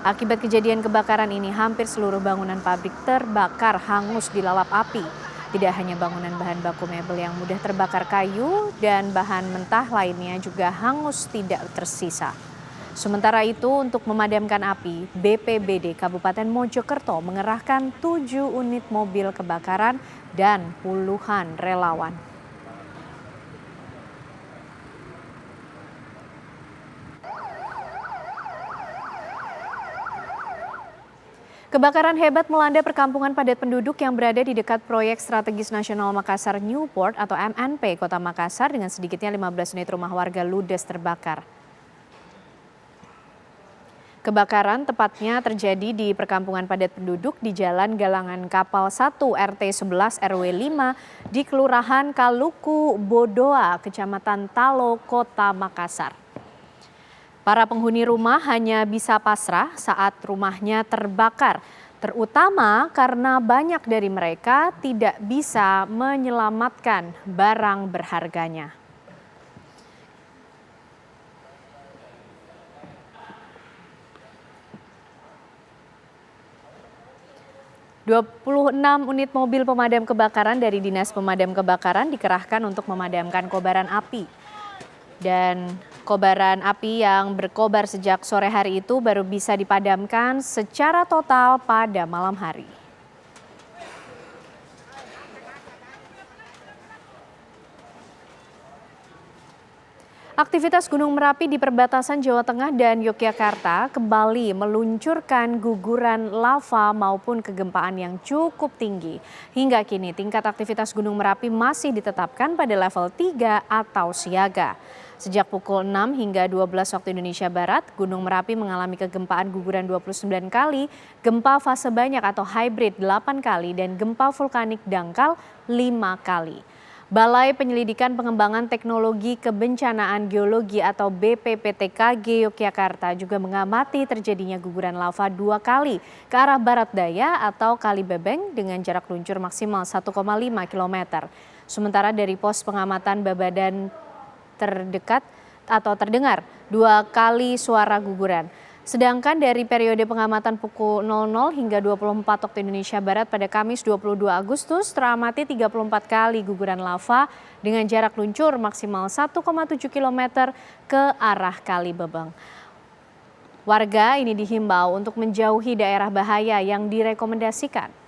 Akibat kejadian kebakaran ini, hampir seluruh bangunan pabrik terbakar hangus dilalap api. Tidak hanya bangunan bahan baku mebel yang mudah terbakar, kayu dan bahan mentah lainnya juga hangus tidak tersisa. Sementara itu, untuk memadamkan api, BPBD Kabupaten Mojokerto mengerahkan 7 unit mobil kebakaran dan puluhan relawan. Kebakaran hebat melanda perkampungan padat penduduk yang berada di dekat proyek strategis nasional Makassar Newport atau MNP Kota Makassar dengan sedikitnya 15 unit rumah warga ludes terbakar. Kebakaran tepatnya terjadi di perkampungan padat penduduk di Jalan Galangan Kapal 1 RT 11 RW 5 di Kelurahan Kaluku Bodoa, Kecamatan Talo, Kota Makassar. Para penghuni rumah hanya bisa pasrah saat rumahnya terbakar, terutama karena banyak dari mereka tidak bisa menyelamatkan barang berharganya. 26 unit mobil pemadam kebakaran dari Dinas Pemadam Kebakaran dikerahkan untuk memadamkan kobaran api. Dan kobaran api yang berkobar sejak sore hari itu baru bisa dipadamkan secara total pada malam hari. Aktivitas Gunung Merapi di perbatasan Jawa Tengah dan Yogyakarta kembali meluncurkan guguran lava maupun kegempaan yang cukup tinggi. Hingga kini tingkat aktivitas Gunung Merapi masih ditetapkan pada level 3 atau siaga. Sejak pukul 6 hingga 12 waktu Indonesia Barat, Gunung Merapi mengalami kegempaan guguran 29 kali, gempa fase banyak atau hybrid 8 kali, dan gempa vulkanik dangkal 5 kali. Balai Penyelidikan Pengembangan Teknologi Kebencanaan Geologi atau BPPTKG Yogyakarta juga mengamati terjadinya guguran lava 2 kali ke arah barat daya atau Kali Bebeng dengan jarak luncur maksimal 1,5 km. Sementara dari pos pengamatan Babadan terdekat atau terdengar 2 kali suara guguran. Sedangkan dari periode pengamatan pukul 00 hingga 24 waktu Indonesia Barat pada Kamis 22 Agustus teramati 34 kali guguran lava dengan jarak luncur maksimal 1,7 km ke arah Kali Bebeng. Warga ini dihimbau untuk menjauhi daerah bahaya yang direkomendasikan.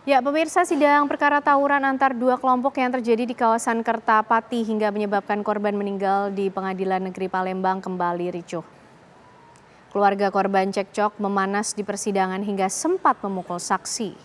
Ya, pemirsa, sidang perkara tawuran antar 2 kelompok yang terjadi di kawasan Kertapati hingga menyebabkan korban meninggal di Pengadilan Negeri Palembang kembali ricuh. Keluarga korban cekcok memanas di persidangan hingga sempat memukul saksi.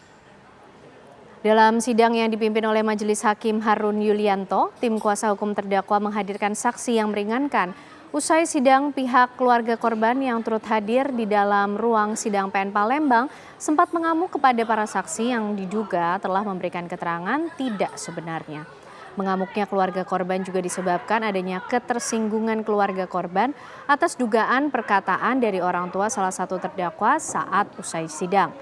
Dalam sidang yang dipimpin oleh Majelis Hakim Harun Yulianto, tim kuasa hukum terdakwa menghadirkan saksi yang meringankan. Usai sidang, pihak keluarga korban yang turut hadir di dalam ruang sidang PN Palembang sempat mengamuk kepada para saksi yang diduga telah memberikan keterangan tidak sebenarnya. Mengamuknya keluarga korban juga disebabkan adanya ketersinggungan keluarga korban atas dugaan perkataan dari orang tua salah satu terdakwa saat usai sidang.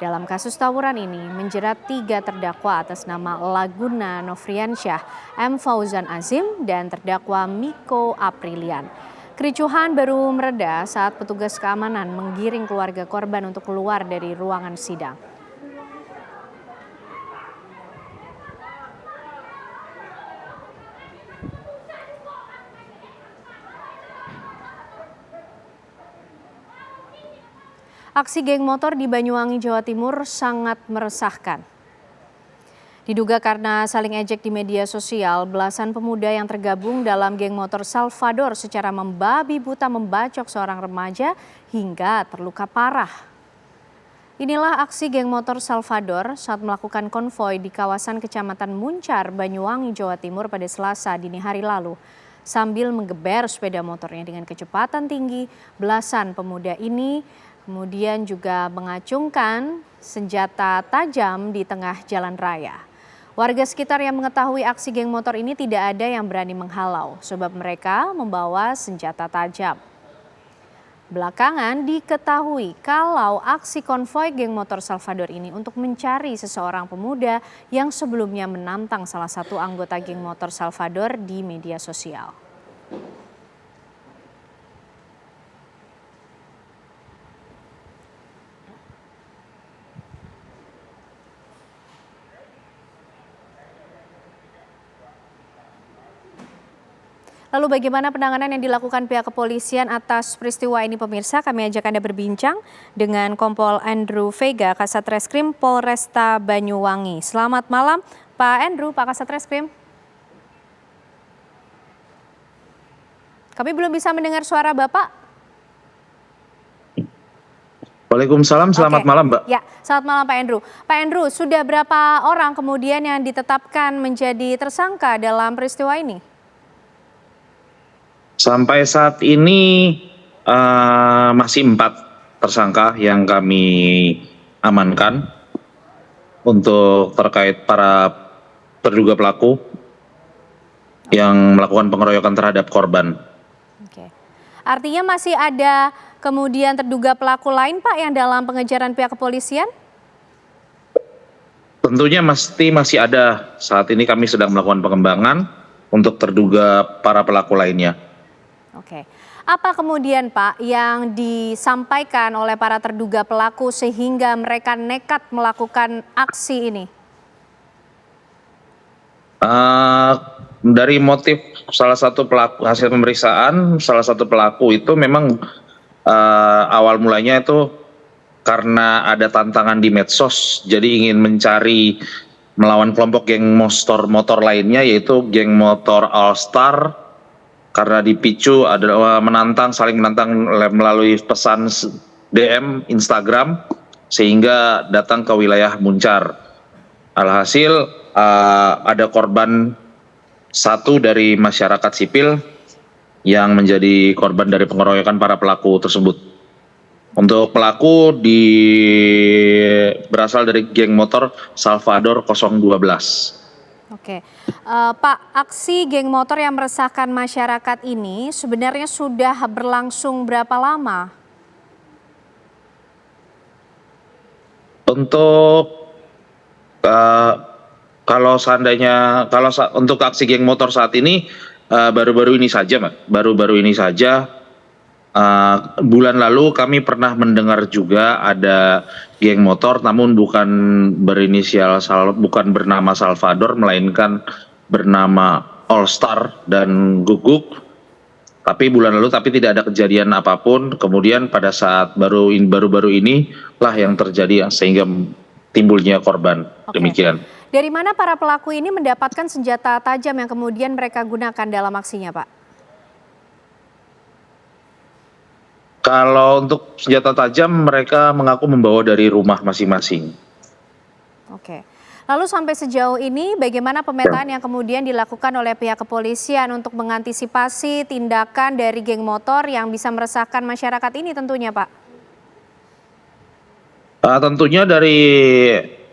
Dalam kasus tawuran ini menjerat 3 terdakwa atas nama Laguna Nofriansyah, M. Fauzan Azim, dan terdakwa Miko Aprilian. Kericuhan baru mereda saat petugas keamanan menggiring keluarga korban untuk keluar dari ruangan sidang. Aksi geng motor di Banyuwangi, Jawa Timur sangat meresahkan. Diduga karena saling ejek di media sosial, belasan pemuda yang tergabung dalam geng motor Salvador secara membabi buta membacok seorang remaja hingga terluka parah. Inilah aksi geng motor Salvador saat melakukan konvoi di kawasan Kecamatan Muncar, Banyuwangi, Jawa Timur pada Selasa dini hari lalu. Sambil menggeber sepeda motornya dengan kecepatan tinggi, belasan pemuda ini kemudian juga mengacungkan senjata tajam di tengah jalan raya. Warga sekitar yang mengetahui aksi geng motor ini tidak ada yang berani menghalau sebab mereka membawa senjata tajam. Belakangan diketahui kalau aksi konvoi geng motor Salvador ini untuk mencari seseorang pemuda yang sebelumnya menantang salah satu anggota geng motor Salvador di media sosial. Lalu bagaimana penanganan yang dilakukan pihak kepolisian atas peristiwa ini, pemirsa? Kami ajak Anda berbincang dengan Kompol Andrew Vega, Kasatreskrim Polresta Banyuwangi. Selamat malam Pak Andrew, Pak Kasatreskrim. Kami belum bisa mendengar suara Bapak. Waalaikumsalam, selamat malam Mbak. Ya, selamat malam Pak Andrew. Pak Andrew, sudah berapa orang kemudian yang ditetapkan menjadi tersangka dalam peristiwa ini? Sampai saat ini masih 4 tersangka yang kami amankan untuk terkait para terduga pelaku yang melakukan pengeroyokan terhadap korban. Oke. Artinya masih ada kemudian terduga pelaku lain Pak yang dalam pengejaran pihak kepolisian? Tentunya masih ada. Saat ini kami sedang melakukan pengembangan untuk terduga para pelaku lainnya. Oke. Apa kemudian Pak yang disampaikan oleh para terduga pelaku sehingga mereka nekat melakukan aksi ini? Dari motif salah satu pelaku, hasil pemeriksaan salah satu pelaku itu memang awal mulanya itu karena ada tantangan di medsos, jadi ingin mencari melawan kelompok geng motor lainnya, yaitu geng motor All Star, karena dipicu adalah saling menantang melalui pesan DM Instagram, sehingga datang ke wilayah Muncar. Alhasil ada korban satu dari masyarakat sipil yang menjadi korban dari pengeroyokan para pelaku tersebut. Untuk pelaku berasal dari geng motor Salvador 012. Oke, Pak, aksi geng motor yang meresahkan masyarakat ini sebenarnya sudah berlangsung berapa lama? Untuk untuk aksi geng motor saat ini baru-baru ini saja, Mbak. Baru-baru ini saja. Bulan lalu kami pernah mendengar juga ada geng motor, namun bukan bernama Salvador, melainkan bernama All Star dan Guguk. Tapi bulan lalu tidak ada kejadian apapun. Kemudian pada saat baru-baru ini lah yang terjadi sehingga timbulnya korban. Demikian. Dari mana para pelaku ini mendapatkan senjata tajam yang kemudian mereka gunakan dalam aksinya, Pak? Kalau untuk senjata tajam mereka mengaku membawa dari rumah masing-masing. Oke. Lalu sampai sejauh ini bagaimana pemetaan yang kemudian dilakukan oleh pihak kepolisian untuk mengantisipasi tindakan dari geng motor yang bisa meresahkan masyarakat ini tentunya, Pak? Tentunya dari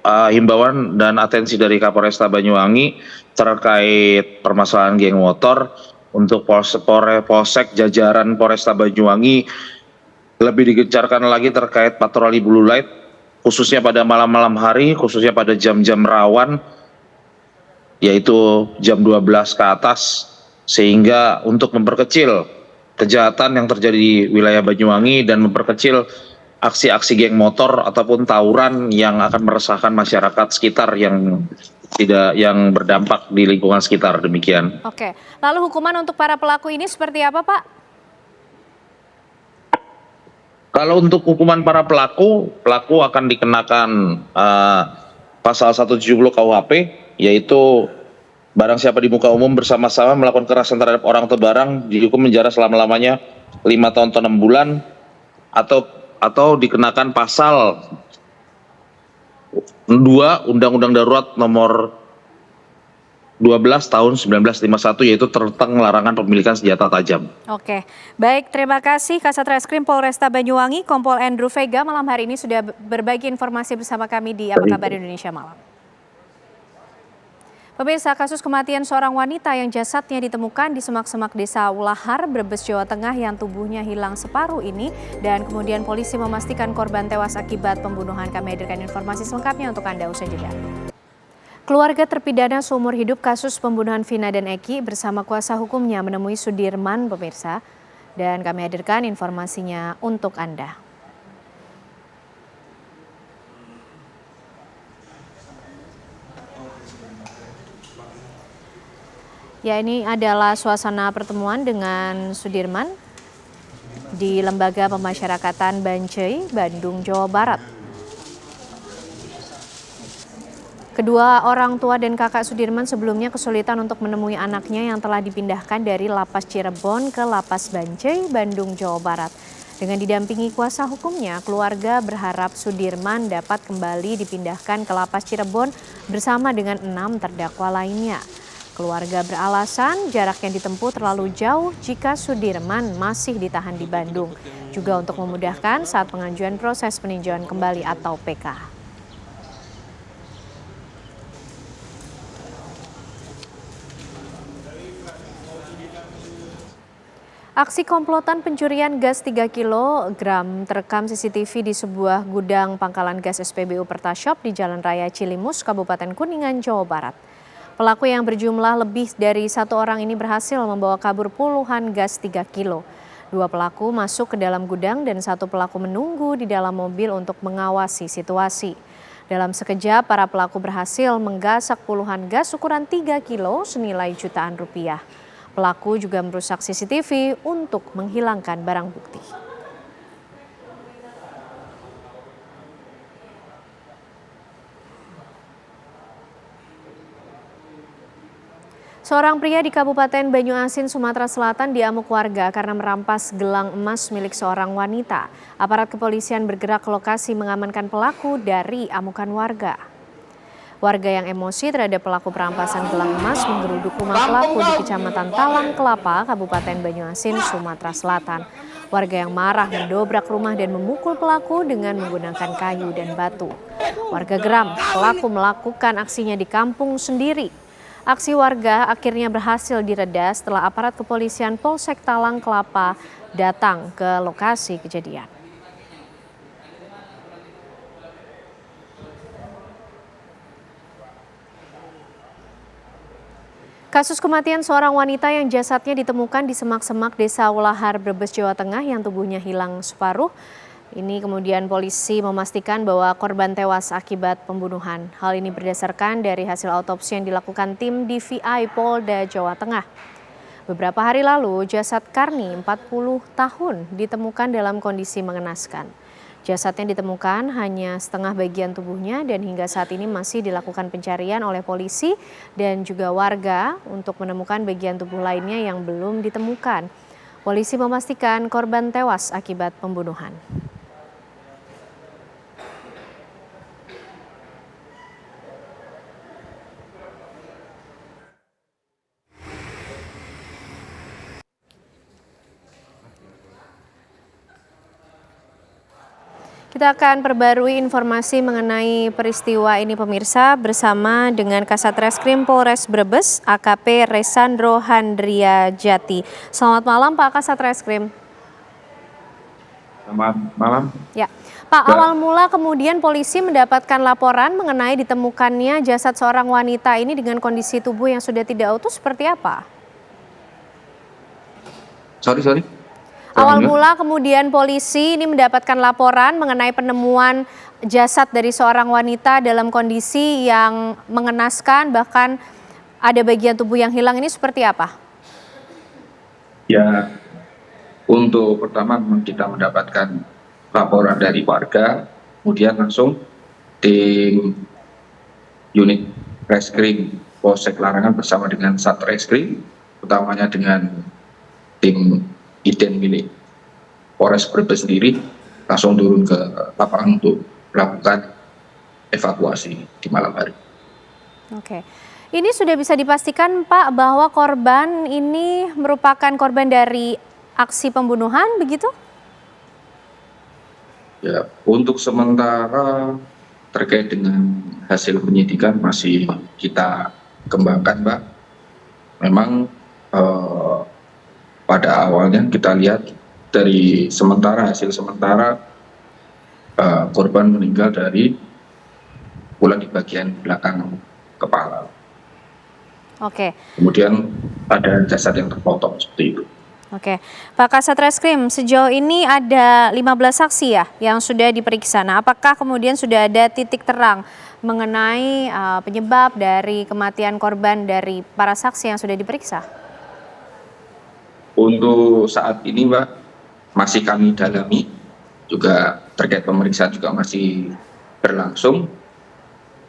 himbauan dan atensi dari Kapolresta Banyuwangi terkait permasalahan geng motor, untuk Polsek jajaran Polresta Banyuwangi lebih digencarkan lagi terkait patroli blue light, khususnya pada malam-malam hari, khususnya pada jam-jam rawan, yaitu jam 12 ke atas, sehingga untuk memperkecil kejahatan yang terjadi di wilayah Banyuwangi dan memperkecil aksi-aksi geng motor ataupun tawuran yang akan meresahkan masyarakat sekitar yang berdampak di lingkungan sekitar. Demikian. Oke. Lalu hukuman untuk para pelaku ini seperti apa, Pak? Kalau untuk hukuman para pelaku akan dikenakan pasal 170 KUHP, yaitu barang siapa di muka umum bersama-sama melakukan kekerasan terhadap orang atau barang dihukum penjara selama-lamanya 5 tahun atau 6 bulan, atau dikenakan pasal 2 Undang-Undang Darurat nomor 12 tahun 1951, yaitu tentang larangan pemilikan senjata tajam. Oke, baik, terima kasih Kasat Reskrim Polresta Banyuwangi, Kompol Andrew Vega, malam hari ini sudah berbagi informasi bersama kami di Apa Kabar Indonesia Malam. Pemirsa, kasus kematian seorang wanita yang jasadnya ditemukan di semak-semak desa Ulahar, Brebes, Jawa Tengah yang tubuhnya hilang separuh ini, dan kemudian polisi memastikan korban tewas akibat pembunuhan. Kami hadirkan informasi selengkapnya untuk Anda usai jeda. Keluarga terpidana seumur hidup kasus pembunuhan Vina dan Eki bersama kuasa hukumnya menemui Sudirman, pemirsa, dan kami hadirkan informasinya untuk Anda. Ya, ini adalah suasana pertemuan dengan Sudirman di Lembaga Pemasyarakatan Bancai, Bandung, Jawa Barat. Kedua orang tua dan kakak Sudirman sebelumnya kesulitan untuk menemui anaknya yang telah dipindahkan dari Lapas Cirebon ke Lapas Bancai, Bandung, Jawa Barat. Dengan didampingi kuasa hukumnya, keluarga berharap Sudirman dapat kembali dipindahkan ke Lapas Cirebon bersama dengan 6 terdakwa lainnya. Keluarga beralasan jarak yang ditempuh terlalu jauh jika Sudirman masih ditahan di Bandung, juga untuk memudahkan saat pengajuan proses peninjauan kembali atau PK. Aksi komplotan pencurian gas 3 kg terekam CCTV di sebuah gudang pangkalan gas SPBU Pertashop di Jalan Raya Cilimus, Kabupaten Kuningan, Jawa Barat. Pelaku yang berjumlah lebih dari 1 orang ini berhasil membawa kabur puluhan gas 3 kg. 2 pelaku masuk ke dalam gudang dan 1 pelaku menunggu di dalam mobil untuk mengawasi situasi. Dalam sekejap, para pelaku berhasil menggasak puluhan gas ukuran 3 kg senilai jutaan rupiah. Pelaku juga merusak CCTV untuk menghilangkan barang bukti. Seorang pria di Kabupaten Banyuasin, Sumatera Selatan diamuk warga karena merampas gelang emas milik seorang wanita. Aparat kepolisian bergerak ke lokasi mengamankan pelaku dari amukan warga. Warga yang emosi terhadap pelaku perampasan gelang emas menggeruduk rumah pelaku di Kecamatan Talang Kelapa, Kabupaten Banyuasin, Sumatera Selatan. Warga yang marah mendobrak rumah dan memukul pelaku dengan menggunakan kayu dan batu. Warga geram, pelaku melakukan aksinya di kampung sendiri. Aksi warga akhirnya berhasil direda setelah aparat kepolisian Polsek Talang Kelapa datang ke lokasi kejadian. Kasus kematian seorang wanita yang jasadnya ditemukan di semak-semak Desa Ulahar, Brebes, Jawa Tengah yang tubuhnya hilang separuh. Ini kemudian polisi memastikan bahwa korban tewas akibat pembunuhan. Hal ini berdasarkan dari hasil autopsi yang dilakukan tim DVI Polda Jawa Tengah. Beberapa hari lalu, jasad Karni 40 tahun ditemukan dalam kondisi mengenaskan. Jasadnya ditemukan hanya setengah bagian tubuhnya dan hingga saat ini masih dilakukan pencarian oleh polisi dan juga warga untuk menemukan bagian tubuh lainnya yang belum ditemukan. Polisi memastikan korban tewas akibat pembunuhan. Kita akan perbarui informasi mengenai peristiwa ini pemirsa bersama dengan Kasat Reskrim Polres Brebes AKP Resandro Handria Jati. Selamat malam Pak Kasat Reskrim. Selamat malam. Ya, Pak, awal mula kemudian polisi mendapatkan laporan mengenai ditemukannya jasad seorang wanita ini dengan kondisi tubuh yang sudah tidak utuh seperti apa? Sorry. Awal mula kemudian polisi ini mendapatkan laporan mengenai penemuan jasad dari seorang wanita dalam kondisi yang mengenaskan, bahkan ada bagian tubuh yang hilang, ini seperti apa? Ya, untuk pertama kita mendapatkan laporan dari warga, kemudian langsung tim unit Reskrim Polsek Larangan bersama dengan Satreskrim, utamanya dengan tim Iden milik Polres Brebes sendiri langsung turun ke lapangan untuk melakukan evakuasi di malam hari. Oke, ini sudah bisa dipastikan Pak bahwa korban ini merupakan korban dari aksi pembunuhan begitu? Ya, untuk sementara terkait dengan hasil penyidikan masih kita kembangkan, Mbak. Memang pada awalnya kita lihat dari hasil sementara korban meninggal dari pukulan di bagian belakang kepala. Oke. Kemudian ada jasad yang terpotong seperti itu. Oke, Pak Kasat Reskrim, sejauh ini ada 15 saksi ya yang sudah diperiksa. Nah, apakah kemudian sudah ada titik terang mengenai penyebab dari kematian korban dari para saksi yang sudah diperiksa? Untuk saat ini, Mbak, masih kami dalami, juga terkait pemeriksaan juga masih berlangsung.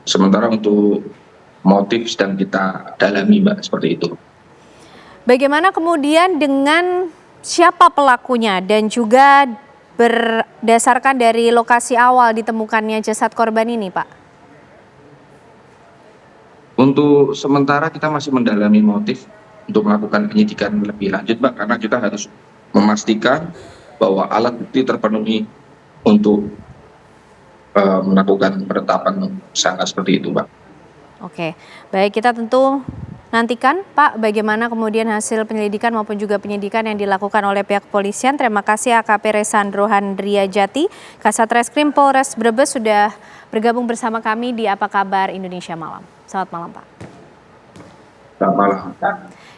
Sementara untuk motif sedang kita dalami, Mbak, seperti itu. Bagaimana kemudian dengan siapa pelakunya dan juga berdasarkan dari lokasi awal ditemukannya jasad korban ini, Pak? Untuk sementara kita masih mendalami motif untuk melakukan penyidikan lebih lanjut, Mbak, karena kita harus memastikan bahwa alat bukti terpenuhi untuk melakukan penetapan tersangka seperti itu, Mbak. Oke, baik, kita tentu nantikan Pak bagaimana kemudian hasil penyelidikan maupun juga penyidikan yang dilakukan oleh pihak kepolisian. Terima kasih AKP Resandro Handriajati, Kasat Reskrim Polres Brebes sudah bergabung bersama kami di Apa Kabar Indonesia Malam. Selamat malam Pak. Selamat malam.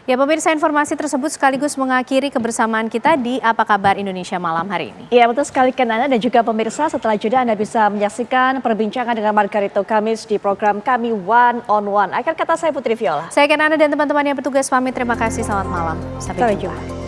Ya pemirsa, informasi tersebut sekaligus mengakhiri kebersamaan kita di Apa Kabar Indonesia Malam hari ini. Ya betul sekali Anda dan juga pemirsa, setelah jeda Anda bisa menyaksikan perbincangan dengan Margarito Kamis di program kami One on One. Akhir kata saya Putri Viola. Saya Ken Ana dan teman-teman yang bertugas pamit, terima kasih, selamat malam. Sampai jumpa.